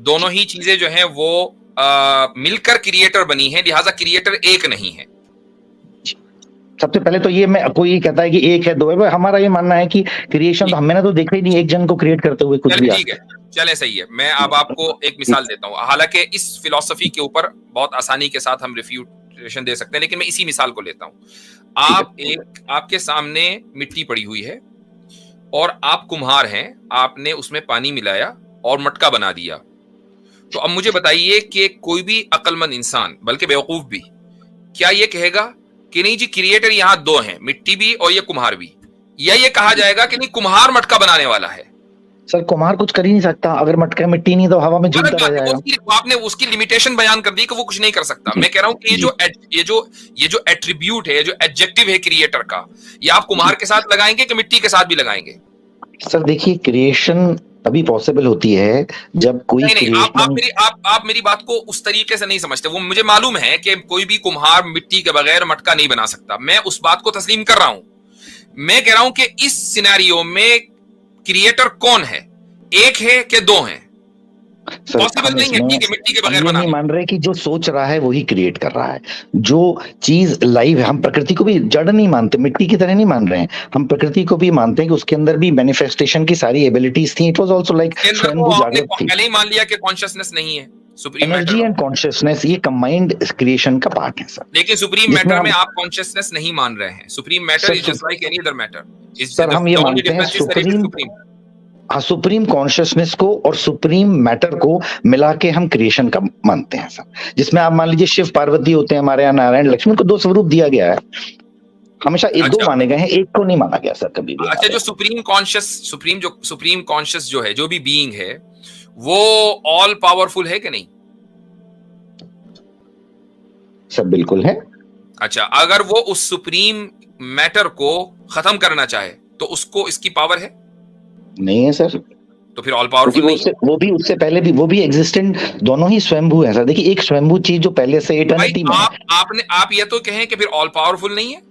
दोनों ही चीजें जो है वो मिलकर क्रिएटर बनी है, लिहाजा क्रिएटर एक नहीं है। सबसे पहले तो ये मैं कोई कहता है कि एक है दो है, हमारा ये मानना है कि क्रिएशन तो हमने तो देखा ही नहीं एक जन को क्रिएट करते हुए कुछ भी। ठीक है, चले सही है। मैं अब आपको एक मिसाल देता हूँ, हालांकि इस फिलॉसफी के ऊपर बहुत आसानी के साथ हम रिफ्यूटेशन दे सकते हैं, लेकिन मैं इसी मिसाल को लेता हूँ। आपके सामने मिट्टी पड़ी हुई है और आप कुम्हार हैं, आपने उसमें पानी मिलाया और मटका बना दिया। तो अब मुझे बताइए कि कोई भी अक्लमंद इंसान, बल्कि बेवकूफ भी, क्या ये कहेगा कि नहीं जी क्रिएटर यहाँ दो हैं, मिट्टी भी और ये कुम्हार भी, या ये कहा जाएगा कि नहीं कुम्हार मटका बनाने वाला है? सर कुम्हार कुछ कर ही नहीं सकता, अगर मटका मिट्टी नहीं तो हवा में झूलता रह जाएगा। आपने उसकी लिमिटेशन बयान कर दी कि वो कुछ नहीं कर सकता। मैं कह रहा हूं कि ये जो एट्रीब्यूट है, जो एडजेक्टिव है क्रिएटर का, ये आप कुम्हार के साथ लगाएंगे कि मिट्टी के साथ भी लगाएंगे? सर देखिए, क्रिएशन तभी पॉसिबल होती है जब कोई आप मेरी बात को उस तरीके से नहीं समझते। वो मुझे मालूम है कि कोई भी कुम्हार मिट्टी के बगैर मटका नहीं बना सकता, मैं उस बात को तस्लीम कर रहा हूं। मैं कह रहा हूं कि इस सिनेरियो में क्रिएटर कौन है, एक है कि दो हैं? पॉसिबल नहीं है कि मिट्टी के बगैर बना। नहीं मान रहे कि जो सोच रहा है वही क्रिएट कर रहा है, जो चीज लाइव है। हम प्रकृति को भी जड़ नहीं मानते, मिट्टी की तरह नहीं मान रहे हैं, हम प्रकृति को भी मानते हैं कि उसके अंदर भी मैनिफेस्टेशन की सारी एबिलिटीज थी। इट वाज आल्सो लाइक पहले ही मान लिया कि कॉन्शियसनेस नहीं है, सुप्रीम एनर्जी एंड कॉन्शियसनेस ये कंबाइंड क्रिएशन का पार्ट है सर। लेकिन सुप्रीम मैटर में आप कॉन्शियसनेस नहीं मान रहे हैं। Supreme matter is just like any other matter. Sir हम ये मानते हैं सुप्रीम कॉन्शियसनेस को और सुप्रीम मैटर को मिला के हम क्रिएशन का मानते हैं सर, जिसमें आप मान लीजिए शिव पार्वती होते हैं हमारे यहाँ, नारायण लक्ष्मण को दो स्वरूप दिया गया है, हमेशा एक दो माने गए हैं, एक को नहीं माना गया सर कभी भी। अच्छा, जो सुप्रीम कॉन्शियस जो है, जो भी बीइंग है, वो ऑल पावरफुल है कि नहीं? सर बिल्कुल है। अच्छा, अगर वो उस सुप्रीम मैटर को खत्म करना चाहे तो उसको इसकी पावर है? नहीं है सर। तो फिर ऑल पावरफुल नहीं? वो भी उससे पहले भी वो भी एग्जिस्टेंट, दोनों ही स्वयंभू है सर। देखिए एक स्वयंभू चीज जो पहले से इटर्निटी में आप ये तो कहें कि फिर ऑल पावरफुल नहीं है,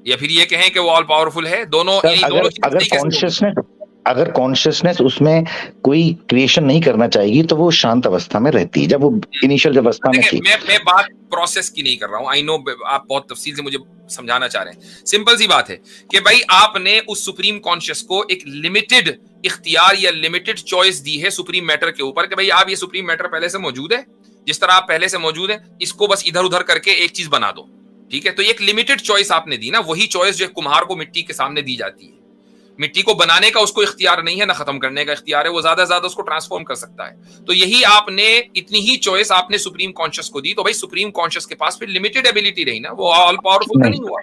या फिर ये कहें कि वो ऑल पावरफुल है? दोनों अगर कॉन्शियसनेस उसमें कोई क्रिएशन नहीं करना चाहेगी तो वो शांत अवस्था में रहती है, जब वो इनिशियल अवस्था में थी। मैं बात प्रोसेस की नहीं कर रहा हूं, आई नो आप बहुत तफसील से मुझे समझाना चाह रहे हैं। सिंपल सी बात है कि भाई आपने उस सुप्रीम कॉन्शियस को एक लिमिटेड इख्तियार या लिमिटेड चॉइस दी है सुप्रीम मैटर के ऊपर कि भाई आप ये सुप्रीम मैटर पहले से मौजूद है, जिस तरह आप पहले से मौजूद है, इसको बस इधर उधर करके एक चीज बना दो। ठीक है, तो एक लिमिटेड चॉइस आपने दी ना, वही चॉइस जो कुम्हार को मिट्टी के सामने दी जाती है। मिट्टी को बनाने का उसको इख्तियार नहीं है, ना खत्म करने का इख्तियार है, वो ज्यादा से ज्यादा उसको ट्रांसफॉर्म कर सकता है। तो यही आपने इतनी ही चॉइस आपने सुप्रीम कॉन्शियस को दी, तो भाई सुप्रीम कॉन्शियस के पास फिर लिमिटेड एबिलिटी रही ना, वो ऑल पावरफुल नहीं हुआ।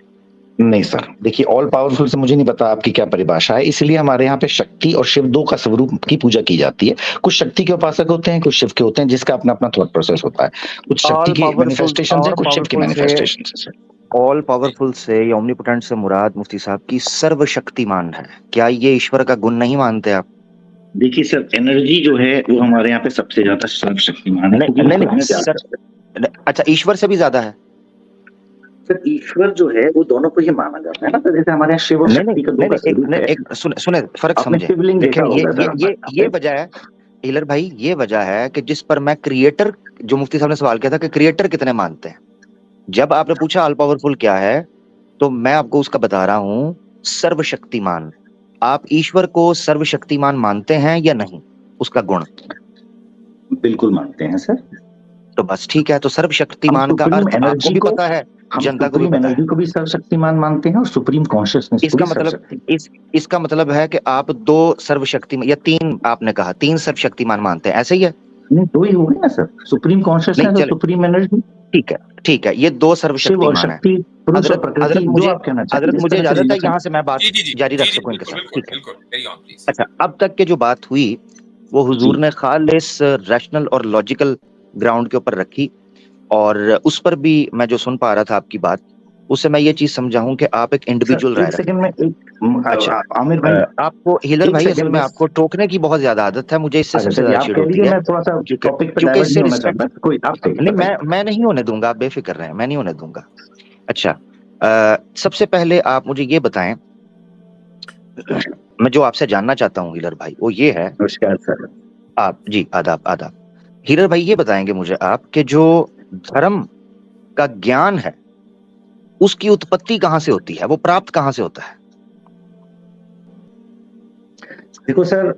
नहीं सर, देखिए ऑल पावरफुल से मुझे नहीं पता आपकी क्या परिभाषा है, इसलिए हमारे यहाँ पे शक्ति और शिव दो का स्वरूप की पूजा की जाती है। कुछ शक्ति के उपासक होते हैं, कुछ शिव के होते हैं, जिसका अपना अपना थॉट प्रोसेस होता है। कुछ शक्ति की मैनिफेस्टेशन है, कुछ शिव की मैनिफेस्टेशन है। ऑल पावरफुल से या ओमनीपोटेंट से मुराद मुफ्ती साहब की सर्वशक्तिमान है, क्या ये ईश्वर का गुण नहीं मानते आप? देखिए सर, एनर्जी जो है वो हमारे यहाँ पे सबसे ज्यादा सर्वशक्तिमान है। अच्छा, ईश्वर से भी ज्यादा है सर? ईश्वर जो है वो दोनों को ही माना जाता है ना सर, जैसे हमारे यहाँ शिव और शक्ति का दो सुने फर्क समझे। ये वजह है हीलर भाई, ये वजह है कि जिस पर मैं क्रिएटर, जो मुफ्ती साहब ने सवाल किया था कि क्रिएटर कितने मानते हैं, जब आपने पूछा ऑल पावरफुल क्या है, तो मैं आपको उसका बता रहा हूं, सर्वशक्तिमान। आप ईश्वर को सर्वशक्तिमान मानते हैं या नहीं? उसका गुण बिल्कुल मानते हैं सर। तो बस ठीक है, तो सर्वशक्तिमान का अर्थ आपको भी पता है, जनता को भी पता है। एनर्जी को भी सर्वशक्तिमान मानते हैं और सुप्रीम कॉन्शियसनेस। इसका मतलब है कि आप दो सर्वशक्तिमान या तीन, आपने कहा तीन सर्वशक्तिमान मानते हैं, ऐसे ही है? नहीं, दो ही हो गए ना सर, सुप्रीम कॉन्शियसनेस और सुप्रीम एनर्जी। ठीक है, ये दो सर्वशक्तिमान है। हजरत मुझे इजाजत है यहाँ से मैं बात जारी रख सकूं इनके साथ? ठीक है। अच्छा, अब तक के जो बात हुई वो हुजूर ने खालिस रैशनल और लॉजिकल ग्राउंड के ऊपर रखी और उस पर भी मैं जो सुन पा रहा था आपकी बात, उससे मैं ये चीज समझा हूं कि आप एक इंडिविजुअल रह रहे हैं। अच्छा आमिर भाई, आपको हिलर भाई असल में आपको टोकने की बहुत ज्यादा आदत है, मुझे इससे सबसे ज्यादा चिढ़ होती है, क्योंकि इससे रिस्पेक्ट नहीं, मैं नहीं होने दूंगा, आप बेफिक्र रहें, मैं नहीं होने दूंगा। अच्छा सबसे पहले आप मुझे ये बताएं, मैं जो आपसे जानना चाहता हूँ हिलर भाई वो ये है, नमस्कार सर। आप जी आदाब आदाब। हिलर भाई ये बताएंगे मुझे आप कि जो धर्म का ज्ञान है उसकी उत्पत्ति कहाँ से होती है, वो प्राप्त कहाँ से होता है? देखो सर,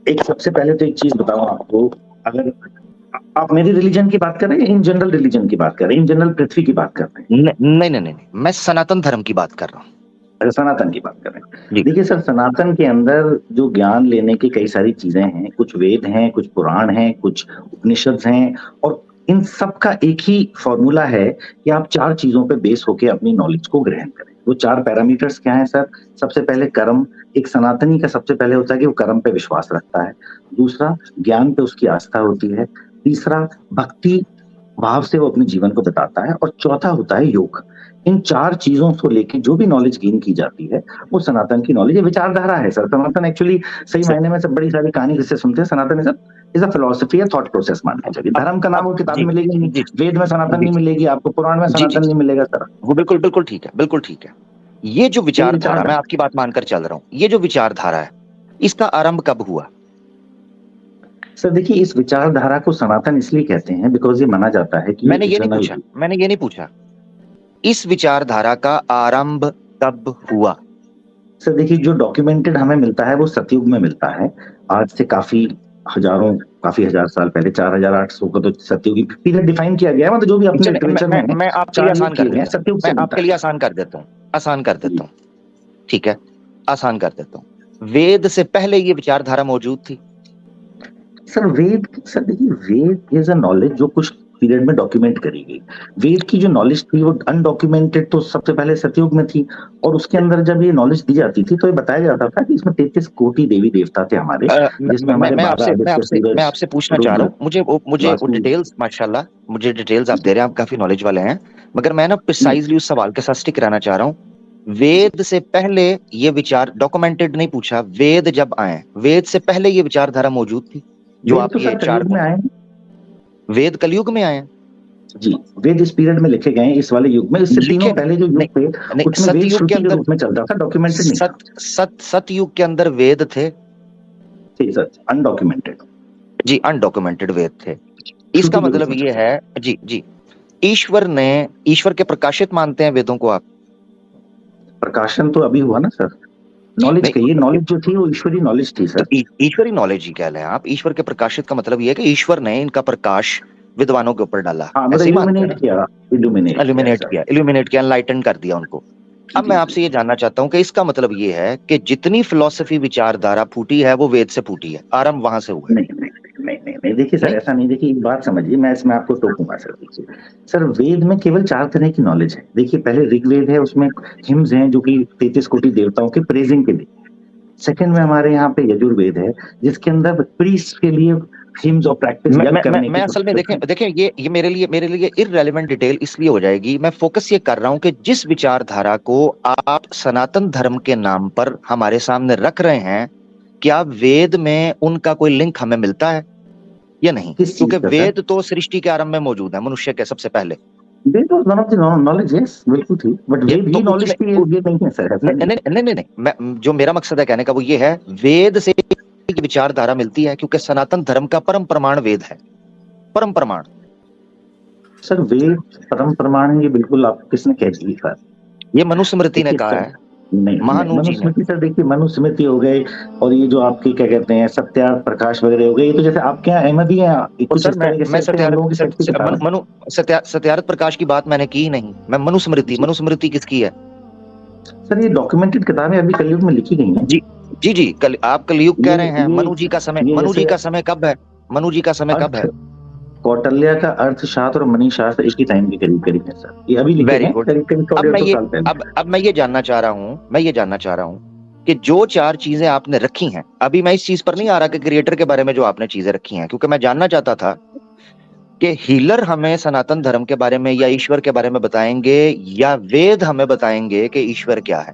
एक सबसे पहले तो एक चीज बताऊं आपको, अगर आप मेरी रिलीजन की बात कर रहे हैं, इन जनरल रिलीजन की बात कर रहे हैं, इन जनरल पृथ्वी की बात कर रहे हैं? नहीं, मैं सनातन धर्म की बात कर रहा हूँ। सनातन की बात कर रहे हैं। देखिए सर, सनातन के अंदर जो ज्ञान लेने की कई सारी चीजें हैं, कुछ वेद हैं, कुछ पुराण हैं, कुछ उपनिषद हैं, और इन सब का एक ही फॉर्मूला है कि आप 4 चीजों पे बेस होके अपनी नॉलेज को ग्रहण करें। वो 4 पैरामीटर्स क्या हैं सर? सबसे पहले कर्म, एक सनातनी का सबसे पहले होता है कि वो कर्म पे विश्वास रखता है। दूसरा, ज्ञान पे उसकी आस्था होती है। तीसरा, भक्ति भाव से वो अपने जीवन को बताता है। और चौथा होता है योग। इन 4 चीजों को लेके जो भी नॉलेज गेन की जाती है वो सनातन की नॉलेज, ये विचारधारा है सर। सनातन एक्चुअली सही मायने में सब बड़ी सारी कहानी जिससे सुनते हैं, सनातन इज अ फिलॉसफी, है थॉट प्रोसेस मान के चलिए। धर्म का नाम वो किताब में मिलेगी नहीं, वेद में सनातन नहीं मिलेगी आपको, पुराण में सनातन नहीं मिलेगा सर। वो बिल्कुल ठीक है, बिल्कुल ठीक है। ये जो विचारधारा, मैं आपकी बात मानकर चल रहा हूँ, ये जो विचारधारा है इसका आरंभ कब हुआ? सर देखिए, इस विचारधारा को सनातन इसलिए कहते हैं बिकॉज ये माना जाता है कि मैंने ये नहीं पूछा इस विचारधारा का आरंभ कब हुआ। सर देखिए, जो डॉक्यूमेंटेड हमें मिलता है वो सतयुग में मिलता है। आज से काफी हजार साल पहले, 4800 को तो सतयुगी पीरियड डिफाइन किया गया है। मतलब जो भी अपने लिटरेचर में मैं आपके लिए आसान कर देता हूँ, ठीक है, आसान कर देता हूँ। वेद से पहले ये विचारधारा मौजूद थी? सर देखिए, वेद इज अ नॉलेज जो कुछ पीरियड में डॉक्यूमेंट करी गई। वेद की जो नॉलेज थी वो अनडॉक्यूमेंटेड तो सबसे पहले सतयुग में थी, और उसके अंदर जब ये नॉलेज दी जाती थी तो ये बताया जाता था कि इसमें 33 कोटि देवी देवता थे हमारे, जिसमें हमारे मैं आपसे पूछना चाह रहा हूँ, मुझे डिटेल्स, माशाल्लाह मुझे डिटेल्स आप दे रहे हैं, आप काफी नॉलेज वाले हैं, मगर मैं ना प्रिसाइजली उस सवाल के साथ स्टिक रहना चाह रहा हूँ। वेद से पहले ये विचार डॉक्यूमेंटेड नहीं पूछा, वेद जब आए, वेद से पहले ये विचारधारा मौजूद थी जो आप ये 4 में आए? वेद कलयुग में आए जी, वेद इस पीरियड में लिखे गए, इस वाले युग में। इससे तीनों पहले जो युग थे उसमें वेद श्रुति के रूप में चलता था, डॉक्यूमेंटेड नहीं। सतयुग के अंदर वेद थे? Sir undocumented. जी, अनडॉक्यूमेंटेड वेद थे। इसका मतलब ये है जी, ईश्वर के प्रकाशित मानते हैं वेदों को आप? प्रकाशन तो अभी हुआ ना सर, नॉलेज का, ये नॉलेज जो थी वो ईश्वरी नॉलेज थी सर। ईश्वरी नॉलेज ही कह लें आप। ईश्वर के प्रकाशित का मतलब ये है कि ईश्वर ने इनका प्रकाश विद्वानों के ऊपर डाला, इल्यूमिनेट किया, एनलाइटन कर दिया उनको। अब मैं आपसे ये जानना चाहता हूँ कि इसका मतलब ये है कि जितनी फिलॉसफी विचारधारा फूटी है वो वेद से फूटी है, आरंभ वहां से हुआ? नहीं, देखिए सर, ऐसा नहीं। देखिए एक बात समझिए, मैं इसमें आपको टोकूंगा सर। देखिए सर, वेद में केवल 4 तरह की नॉलेज है। देखिए, पहले ऋग्वेद है, उसमें हिम्स हैं जो कि 33 कोटि देवताओं के प्रेजिंग के लिए। सेकंड में हमारे यहाँ पे यजुर्वेद है, जिसके अंदर प्रीस्ट के लिए हिम्स और प्रैक्टिस करने मैं असल में देखें ये मेरे लिए इररेलेवेंट डिटेल इसलिए हो जाएगी। मैं फोकस ये कर रहा हूं कि जिस विचारधारा को आप सनातन धर्म के नाम पर हमारे सामने रख रहे हैं, क्या वेद में उनका कोई लिंक हमें मिलता है या नहीं? क्योंकि वेद तो सृष्टि के आरंभ में मौजूद है, मनुष्य के सबसे पहले। जो मेरा मकसद है कहने का वो ये है, वेद से विचारधारा मिलती है क्योंकि सनातन धर्म का परम प्रमाण वेद है। परम प्रमाण सर, वेद परम प्रमाण, ये बिल्कुल आप किसने कह दी सर? ये मनुस्मृति ने कहा है। नहीं, मनुस्मृति सर देखिए, मनुस्मृति हो गए, और ये जो आपके क्या कहते हैं सत्यार्थ प्रकाश वगैरह हो गए, ये तो जैसे आपके यहाँ अहमदी हैं। सत्यार्थ प्रकाश की बात मैंने की ही नहीं। मैं मनुस्मृति किसकी है सर? ये डॉक्यूमेंटेड किताबें अभी कलयुग में लिखी गई हैं। जी, आप कलयुग कह रहे हैं। मनु जी का समय कब है? मनु जी का समय कब है? कौटिल्य का अर्थशास्त्र और मनी शास्त्र एक ही टाइम के करीब है सर। ये अभी लिखे हैं करीब। अब मैं ये जानना चाह रहा हूँ कि जो 4 चीजें आपने रखी हैं, अभी मैं इस चीज पर नहीं आ रहा कि क्रिएटर के बारे में जो आपने चीजें रखी हैं, क्योंकि मैं जानना चाहता था कि हीलर हमें सनातन धर्म के बारे में या ईश्वर के बारे में बताएंगे या वेद हमें बताएंगे कि ईश्वर क्या है,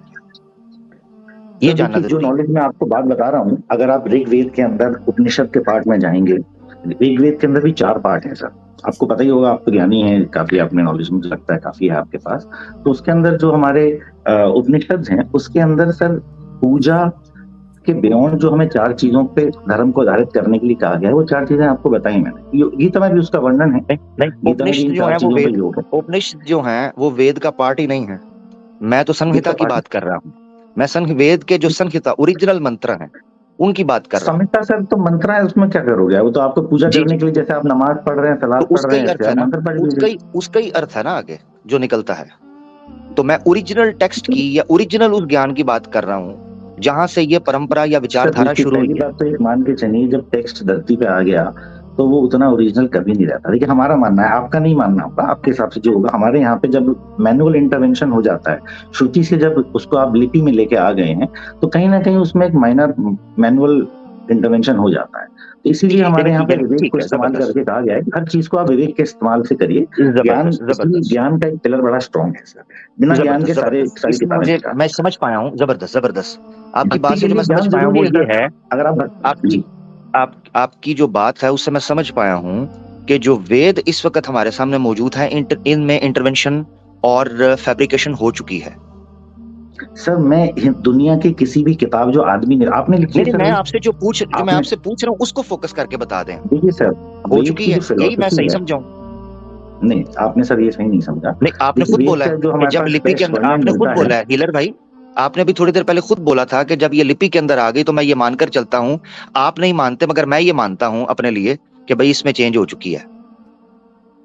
ये जानना जो नॉलेज मैं आपको बात बता रहा हूँ, अगर आप ऋग्वेद के अंदर उपनिषद के पार्ट में जाएंगे, ऋग्वेद के अंदर भी 4 पार्ट हैं सर, आपको पता ही होगा, आप तो ज्ञानी हैं काफी, आपने नॉलेज मुझे लगता है काफी है आपके पास। तो उसके अंदर जो हमारे उपनिषद हैं उसके अंदर सर पूजा के बियॉन्ड जो हमें 4 चीजों पे धर्म को आधारित करने के लिए कहा गया है, वो 4 चीजें आपको बताई मैंने, गीता में भी उसका वर्णन है। उपनिषद जो है वो वेद का पार्ट ही नहीं है। मैं तो संहिता की बात कर रहा हूँ, मैं वेद के जो संहिता ओरिजिनल मंत्र हैं उनकी बात कर रहा हूँ। संहिता सर तो मंत्र है, उसमें क्या करोगे, वो तो आपको पूजा करने के लिए, जैसे आप नमाज पढ़ रहे हैं, सलाद पढ़ रहे हैं, उसका ही अर्थ है ना आगे जो निकलता है। तो मैं ओरिजिनल टेक्स्ट की या ओरिजिनल उस ज्ञान की बात कर रहा हूँ जहां से ये परंपरा या विचारधारा शुरू हुई। बात तो एक मान के चलिए, जब टेक्स्ट धरती पे आ गया तो वो उतना ओरिजिनल कभी नहीं रहता। देखिए हमारा मानना है, आपका नहीं मानना होगा, आपके हिसाब से जो होगा। हमारे यहाँ पे जब मैनुअल इंटरवेंशन हो जाता है, श्रुति से जब उसको आप लिपि में लेके आ गए हैं, तो कहीं ना कहीं उसमें एक माइनर मैनुअल इंटरवेंशन हो जाता है। तो इसीलिए हमारे यहाँ पे विवेक को इस्तेमाल करके कहा गया है कि हर चीज को आप विवेक के इस्तेमाल से करिए। ज्ञान का एक पिलर बड़ा स्ट्रॉन्ग है सर, बिना ज्ञान के सारी किताबें। मैं समझ पाया हूँ, जबरदस्त आपकी बात से जो मैं समझ पाया हूँ वो ये है, अगर आपकी जो बात है उससे मैं समझ पाया हूँ कि जो वेद इस वक्त हमारे सामने मौजूद है, इनमें इंटरवेंशन और फैब्रिकेशन हो चुकी है। सर मैं दुनिया की किसी भी किताब जो आदमी ने आपने लिखी है, मैं आपसे जो मैं आपसे पूछ रहा हूँ उसको फोकस करके बता दें। देखिए सर हो चुकी है, यही मैं सही समझाऊं? नहीं, आपने सर ये सही नहीं समझा। नहीं, आपने खुद बोला है जब लिपि के अंदर, आपने खुद बोला है हीलर भाई, आपने भी थोड़ी देर पहले खुद बोला था कि जब ये लिपि के अंदर आ गई तो मैं ये मानकर चलता हूँ। आप नहीं मानते, मगर मैं ये मानता हूँ अपने लिए कि भाई इसमें चेंज हो चुकी है,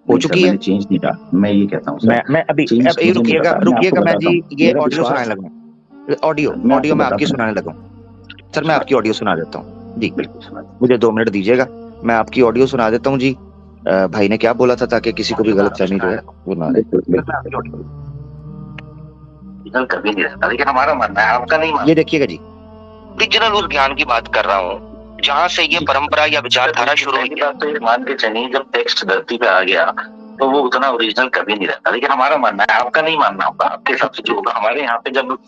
हो चुकी है। चेंज नहीं कहा, मैं ये कहता हूँ मैं अभी रुकिएगा मैं जी ये ऑडियो सुनाने लगा, ऑडियो मैं आपकी सुनाने लगा सर, मैं आपकी ऑडियो सुना देता हूँ जी, मुझे 2 मिनट दीजिएगा, मैं आपकी ऑडियो सुना देता हूँ जी। भाई ने क्या बोला था ताकि किसी को भी गलत फहमी जो है वो ना कभी नहीं रहता, लेकिन हमारा मानना है, आपका नहीं मानना। ये देखिएगा जी, ओरिजिनल उस ज्ञान की बात कर रहा हूँ जहाँ से ये परंपरा या विचारधारा शुरू हुई। बात तो मान के चलिए, जब टेक्स्ट धरती पे आ गया तो वो उतना ओरिजिनल कभी नहीं रहता, लेकिन हमारा मानना है, आपका नहीं मानना होगा, आपके हिसाब से जो होगा। हमारे यहाँ पे जब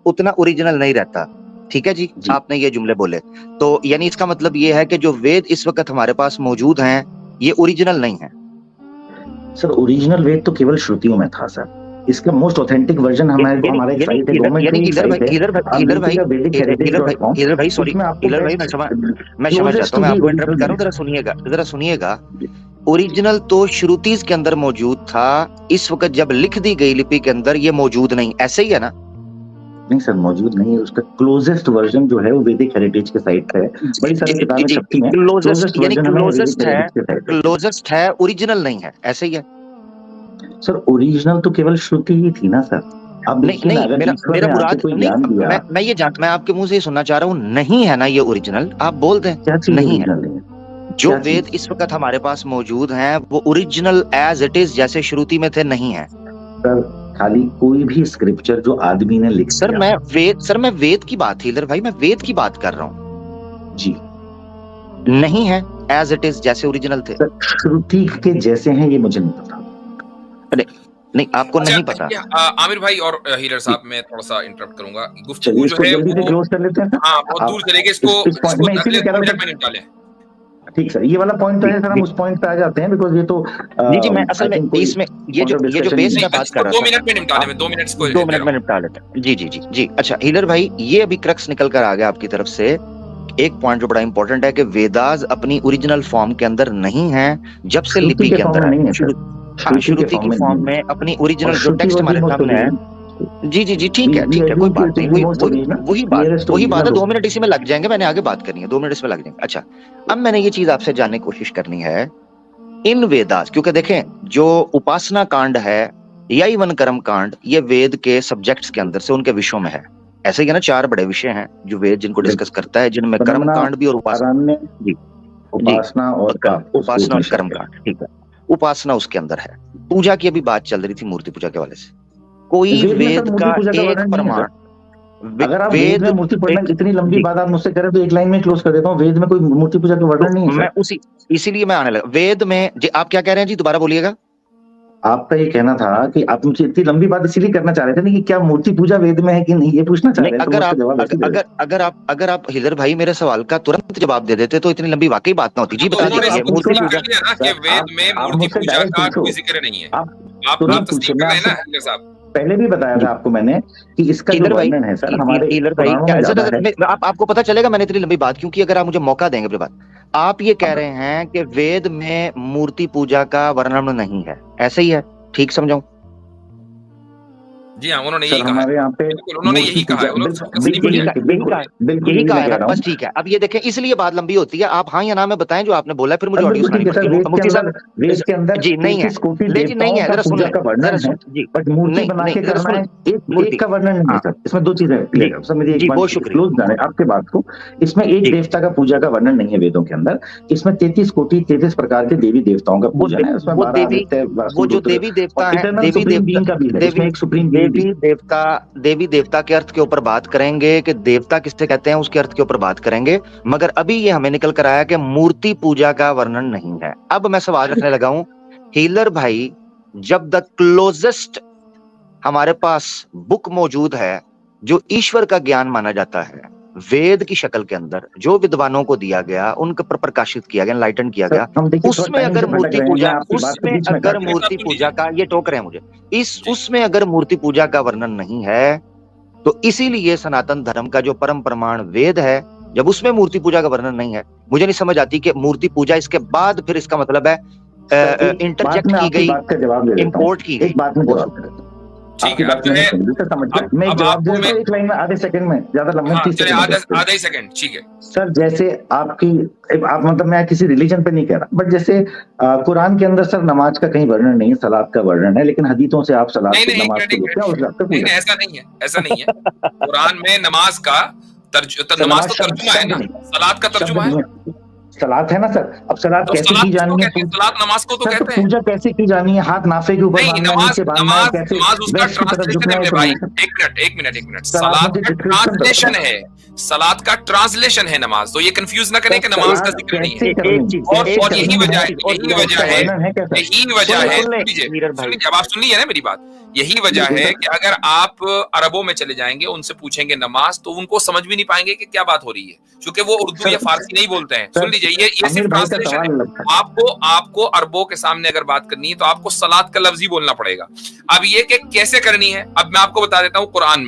उतना ओरिजिनल नहीं रहता, ठीक है जी, आपने ये जुमले बोले, तो यानी इसका मतलब ये है कि जो वेद इस वक्त हमारे पास मौजूद हैं ये ओरिजिनल नहीं है। सर ओरिजिनल वेद तो केवल श्रुतियों में था सर, इसका मोस्ट ऑथेंटिक वर्जन हमारे साइट है, हीलर भाई सॉरी, हीलर भाई मैं समझ जाता हूं, मैं आपको इंटरप्ट कर रहा हूं, जरा सुनिएगा। ओरिजिनल तो श्रुतिज के अंदर मौजूद था, इस वक्त जब लिख दी गई लिपि के अंदर ये मौजूद नहीं, ऐसे ही है ना? नहीं सर, मौजूद नहीं है, उसका क्लोजेस्ट वर्जन जो है वो वैदिक हेरिटेज के साइट पे है, बड़ी सारी किताबें छपती हैं, क्लोजेस्ट है, ओरिजिनल नहीं है, ऐसे ही है सर। ओरिजिनल तो केवल श्रुति ही थी ना सर। अब नहीं, मेरा मुराद नहीं, मैं आपके मुंह से सुनना चाह रहा हूँ, नहीं है ना ये ओरिजिनल, आप बोल दें नहीं है। जो वेद इस वक्त हमारे पास मौजूद हैं वो ओरिजिनल एज इट इज जैसे श्रुति में थे नहीं है सर। खाली कोई भी स्क्रिप्चर जो आदमी ने लिखा, सर मैं वेद की बात, हीलर भाई मैं वेद की बात कर रहा हूँ जी, नहीं है एज इट इज जैसे ओरिजिनल थे। श्रुति के जैसे हैं ये मुझे नहीं पता। नहीं आपको नहीं पता। आमिर भाई और हीलर साहब, मैं थोड़ा सा इंटरप्ट करूंगा, गुफ्तगू जो है वो क्लोज कर लेते हैं। हाँ, बहुत दूर चलेंगे, इसको निकालें। ठीक सर, ये वाला पॉइंट तो है सर, हम उस पॉइंट पे आ जाते हैं, बिकॉज़ ये तो जी मैं असल में इसमें ये जो बेस में बात कर रहा था, 2 मिनट में निपटा लें, 2 मिनट में निपटा लेते हैं जी। अच्छा हीलर भाई, ये अभी क्रक्स निकल कर आ गया आपकी तरफ से, एक पॉइंट जो बड़ा इंपॉर्टेंट है कि वेदास अपनी ओरिजिनल फॉर्म के अंदर नहीं है, जब से लिपि के अंदर नहीं है, श्रुति की फॉर्म में अपनी ओरिजिनल जो टेक्स्ट हमारे सामने है। जी ठीक है, कोई बात नहीं, वही बात है, 2 मिनट इसी में लग जाएंगे, मैंने आगे बात करनी है, 2 मिनट इसमें लग जाएंगे। अच्छा, अब मैंने ये चीज आपसे जानने की कोशिश करनी है इन वेदास, क्योंकि देखें जो उपासना कांड है या इवन कर्म कांड, ये वेद के सब्जेक्ट्स के अंदर से उनके विषयों में है, ऐसे ही है ना, 4 बड़े विषय हैं जो वेद जिनको डिस्कस करता है, जिनमें कर्म कांड भी और उपासना और कर्म कांड, ठीक है। उपासना उसके अंदर है, पूजा की अभी बात चल रही थी, मूर्ति पूजा के वाले से, कोई वेद का एक प्रमाण, अगर आप वेद में मूर्ति पढ़ना, इतनी लंबी बात आप मुझसे करें तो एक लाइन में क्लोज कर देता हूँ। वेद में कोई मूर्ति पूजा का वर्णन नहीं है। मैं इसीलिए मैं आने लगा वेद में। जी आप क्या कह रहे हैं जी, दोबारा बोलिएगा। आपका ये कहना था कि आप मुझे इतनी लंबी बात इसीलिए करना चाह रहे थे ना कि क्या मूर्ति पूजा वेद में है कि नहीं, ये पूछना चाह रहे थे। अगर आप हिलर भाई मेरे सवाल का तुरंत जवाब दे देते तो इतनी लंबी वाकई बात ना होती। जी बता दीजिए, मूर्ति पूजा कि वेद में मूर्ति पूजा का कोई जिक्र नहीं है। आप तस्दीक कर रहे हैं ना हिलर साहब? पहले भी बताया था आपको मैंने कि इसका जो वर्णन है सर हमारे आपको पता चलेगा मैंने इतनी लंबी बात क्योंकि अगर आप मुझे मौका देंगे अपनी बात। आप ये कह रहे हैं कि वेद में मूर्ति पूजा का वर्णन नहीं है, ऐसे ही है? ठीक समझाऊं? जी हाँ, उन्होंने यही कहा। हमारे यहाँ पे उन्होंने यही कहा है, यही कहा है ना, बस ठीक है। अब ये देखें, इसलिए बात लंबी होती है। आप हाँ या ना में बताएं जो आपने बोला, फिर मुझे ऑडियो सुनानी पड़ती है। मुफ्ती साहब वेद के अंदर जी नहीं है, लेकिन नहीं है, जरा सुन ले, जरा सुन जी, बट मूर्ति बना के करना है एक का वर्णन नहीं है सर। इसमें दो चीजें क्लियर है सर। मेरी एक बात क्लोज जाने आपके बात को, इसमें एक देवता का पूजा का वर्णन नहीं है वेदों के अंदर। इसमें 33 कोटि 33 प्रकार के देवी देवताओं का पूजन है। उसमें वो जो देवी देवता है, देवी देवता के अर्थ के ऊपर बात करेंगे कि देवता किससे कहते हैं, उसके अर्थ के ऊपर बात करेंगे। मगर अभी ये हमें निकल कर आया कि मूर्ति पूजा का वर्णन नहीं है। अब मैं सवाल रखने लगा हूं, हीलर भाई, जब द क्लोजेस्ट हमारे पास बुक मौजूद है जो ईश्वर का ज्ञान माना जाता है, वेद की शक्ल के अंदर जो विद्वानों को दिया गया, उनके पर प्रकाशित किया गया, एनलाइटन किया गया, उसमें अगर मूर्ति पूजा का, ये टोक रहे हैं मुझे, उसमें अगर मूर्ति पूजा का वर्णन नहीं है तो इसीलिए सनातन धर्म का जो परम प्रमाण वेद है, जब उसमें मूर्ति पूजा का वर्णन नहीं है, मुझे नहीं समझ आती कि मूर्ति पूजा इसके बाद फिर इसका मतलब है इंटरजेक्ट की गई, इंपोर्ट की गई। ठीक है, मैं जवाब दे रहा हूं एक लाइन में, आधे सेकंड में, ज्यादा लंबा आधा ही सेकंड। ठीक है सर, जैसे आप मतलब मैं किसी रिलीजन पे नहीं कह रहा, बट जैसे कुरान के अंदर सर नमाज का कहीं वर्णन नहीं है, सलात का वर्णन है, लेकिन हदीथों से आप सलात नमाज नहीं, ऐसा नहीं है, ऐसा नहीं है। कुरान में नमाज का नमाज तो तर्जुमा है ना, सलात का तर्जुमा है, सलात है ना सर। अब सलात कैसे की जानी है, सलात नमाज को तो कहते हैं। पूजा कैसे की जानी है, हाथ नाफे के ऊपर बांधना है, नीचे बांधना है, कैसे? नमाज उसका ट्रांसलेशन है भाई। एक मिनट सलात का ट्रांसलेशन है, सलात का ट्रांसलेशन है नमाज। तो ये कंफ्यूज ना करें कि नमाज का जिक्र नहीं है। और यही वजह है, अब आप सुन लीजिए ना मेरी बात, यही वजह है कि अगर आप अरबों में चले जाएंगे, उनसे पूछेंगे नमाज, तो उनको समझ भी नहीं पाएंगे कि क्या बात हो रही है, क्योंकि वो उर्दू या फारसी नहीं बोलते हैं। सुन लीजिए, ये सिर्फ ट्रांसलेशन है। आपको अरबों के सामने अगर बात करनी है तो आपको सलात का लफ्ज ही बोलना पड़ेगा। अब ये कि कैसे करनी है, अब मैं आपको बता देता हूँ। कुरान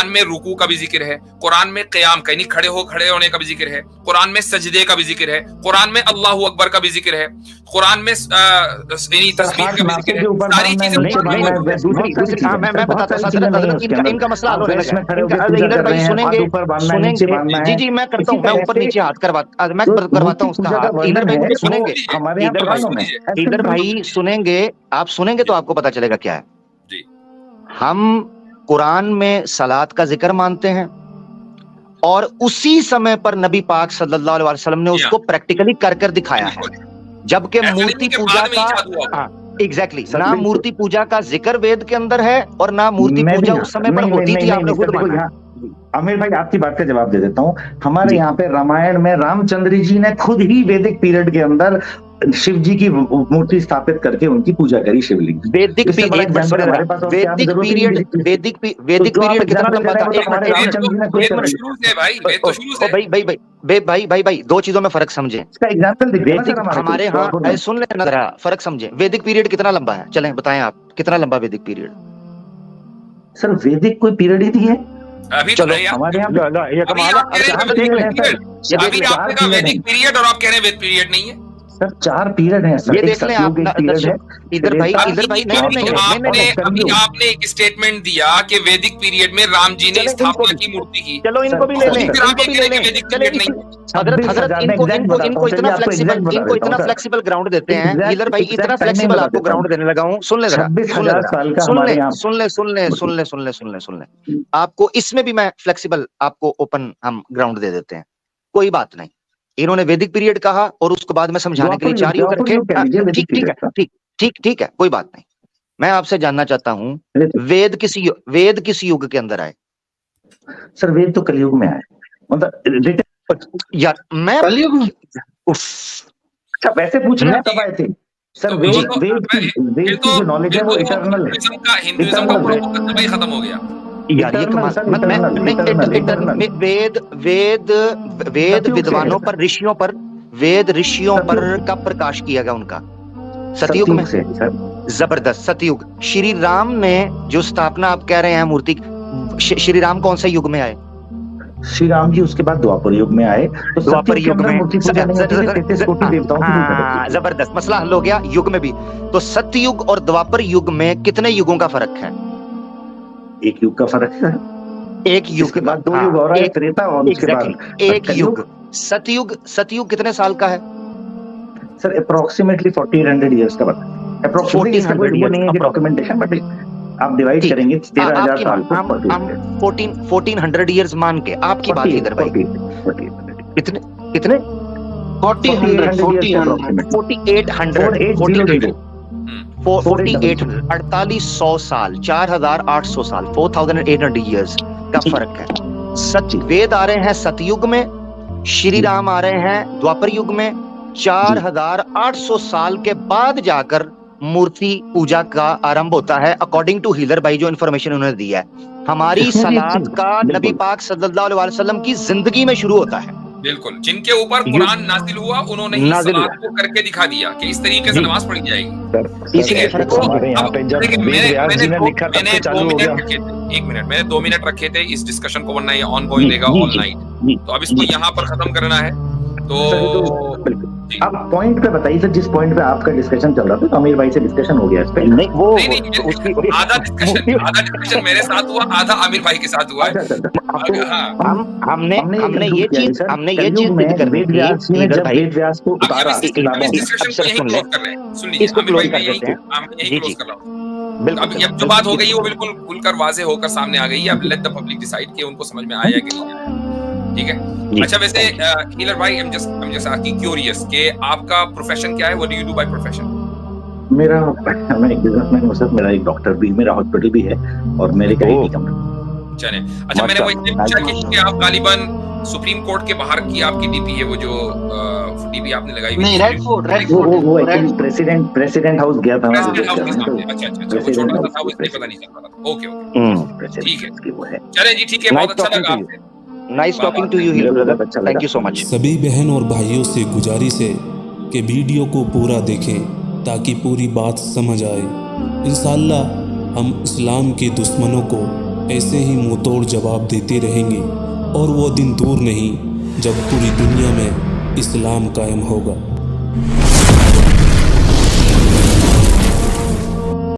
में रुकू का भी जिक्र है, कुरान में क़याम का यानी खड़े होने का भी जिक्र है, कुरान में सजदे का भी जिक्र है, कुरान में अल्लाहु अकबर का भी जिक्र है, कुरान में तस्बीह का भी जिक्र है। सारी चीजें मैं बताता हूं, इनका मसला हल होने लगा। भाई सुनेंगे, जी मैं करता हूँ, मैं ऊपर नीचे हाथ मैं करवाता हूँ उसका हाथ। इधर भाई मुझे सुनेंगे, इधर भाई सुनेंगे, आप सुनेंगे तो आपको पता चलेगा क्या है। हम कुरान में सलात का जिक्र मानते हैं और उसी समय पर नबी पाक सल्लल्लाहु अलैहि वसल्लम ने उसको प्रैक्टिकली कर दिखाया है, जबकि मूर्ति पूजा का एग्जैक्टली ना मूर्ति पूजा का जिक्र वेद के अंदर है और ना मूर्ति पूजा उस समय पर होती थी। आपने खुद माना। आमिर भाई आपकी बात का जवाब दे देता हूँ। हमारे यहाँ पे रामायण में रामचंद्र जी ने खुद ही वैदिक पीरियड के अंदर शिव जी की मूर्ति स्थापित करके उनकी पूजा करी, शिवलिंग। वैदिक पीरियड कितना लंबा था? भाई दो चीजों में फर्क समझे। हमारे यहाँ सुन लेना, फर्क समझे। वैदिक पीरियड कितना लंबा है, चलें बताएं आप, कितना लंबा वैदिक पीरियड? सर वैदिक कोई पीरियड ही नहीं है अभी। चलो हमारे यहाँ वैदिक पीरियड और आप कह रहे हैं वेद पीरियड नहीं है। सर 4 पीरियड हैं सर। ये देख लें आप इधर भाई आपने एक स्टेटमेंट दिया कि वैदिक पीरियड में राम जी ने स्थापना की मूर्ति की। चलो इनको भी ले लें, इनको इतना फ्लेक्सिबल ग्राउंड देते हैं। हीलर भाई इतना फ्लेक्सिबल आपको ग्राउंड देने लगा हूँ। सुन ले, सुन ले, आपको इसमें भी मैं फ्लेक्सिबल आपको ओपन हम ग्राउंड दे देते हैं, कोई बात नहीं। इन्होंने वैदिक पीरियड कहा और उसके बाद में समझाने के लिए 4 युग रखे। ठीक है, कोई बात नहीं। मैं आपसे जानना चाहता हूं वेद किस युग के अंदर आए? सर वेद तो कलयुग में आए, मतलब यार मैं कलयुग में, अच्छा वैसे पूछ रहे हैं तब आए थे सर। वेद की जो नॉलेज है वो इटर्नल है, हिंदुइज्म का प्रोपोगंडा ही खत्म हो गया यार। ये वेद विद्वानों पर, ऋषियों पर, वेद ऋषियों पर कब प्रकाश किया गया उनका? सतयुग में से जबरदस्त सतयुग। श्री राम ने जो स्थापना आप कह रहे हैं मूर्ति, श्री राम कौन से युग में आए? श्री राम जी उसके बाद द्वापर युग में आए, तो द्वापर युग में जबरदस्त मसला हल हो गया। युग में भी तो सतयुग और द्वापर युग में कितने युगों का फर्क है? एक युग का फर्क है, एक युग के बाद दो युग और त्रेता और उसके बाद एक युग। सतयुग कितने साल का है सर? अप्रोक्सीमेटली 1400 इयर्स का बता, अप्रोक्सीमेटली नहीं है डॉक्यूमेंटेशन, बट आप डिवाइड करेंगे 13,000 साल को। हम 1400 इयर्स मान के आपकी बात इधर भाई कितने 4800 साल, 4800 साल, 4800 इयर्स का फर्क है। सच वेद आ रहे हैं सतयुग में, श्री राम आ रहे हैं द्वापर युग में। 4800 साल के बाद जाकर मूर्ति पूजा का आरंभ होता है, अकॉर्डिंग टू हीलर भाई जो इन्फॉर्मेशन उन्होंने दिया है। हमारी सलात का नबी पाक सल्लल्लाहु अलैहि वसल्लम की जिंदगी में शुरू होता है। बिल्कुल, जिनके ऊपर कुरान नाजिल हुआ उन्होंने ही सलात को करके दिखा दिया कि इस तरीके से नमाज पढ़ी जाएगी। इसीलिए फर्क मैंने 2 मिनट रखे थे इस डिस्कशन को, वरना ये ऑनगोइंग रहेगा ऑल नाइट। तो अब इसको यहाँ पर खत्म करना है। तो आप पॉइंट पे बताइए सर, जिस पॉइंट पे आपका डिस्कशन चल रहा था, तो आमिर भाई से डिस्कशन हो गया इस पे। नहीं, आधा डिस्कशन मेरे साथ हुआ, आधा आमिर भाई के साथ हुआ है। हमने ये चीज वेद व्यास को उतारा, अब जो बात हो गई वो बिल्कुल खुलकर वाज़ेह होकर सामने आ गई है। अब लेट द पब्लिक डिसाइड कि उनको समझ में आया कि नहीं आया। ठीक है, अच्छा वैसे हीलर भाई, I'm just asking curious कि आपका प्रोफेशन क्या है? What do you do by profession? मैं एक बिजनेसमैन हूँ सर, मेरा एक डॉक्टर भी, मेरा हॉस्पिटल भी है और मेरे का एक कंपनी। चले, अच्छा मैंने वो इसलिए पूछा कि आप गालिबन सुप्रीम कोर्ट के बाहर की आपकी डीपी है, वो जो डीपी आपने लगाई हुई है, वो एक्चुअली प्रेसिडेंट हाउस गया था। अच्छा, छोटा सा था, वो इसलिए पता नहीं चल रहा था। ओके, ठीक है, चले जी, ठीक है, बहुत अच्छा लगा आपसे। Nice talking to you healer brother, thank you so much. सभी बहन और भाइयों से गुजारिश है कि वीडियो को पूरा देखें ताकि पूरी बात समझ आए। इंशाअल्लाह हम इस्लाम के दुश्मनों को ऐसे ही मुंहतोड़ जवाब देते रहेंगे और वो दिन दूर नहीं जब पूरी दुनिया में इस्लाम कायम होगा।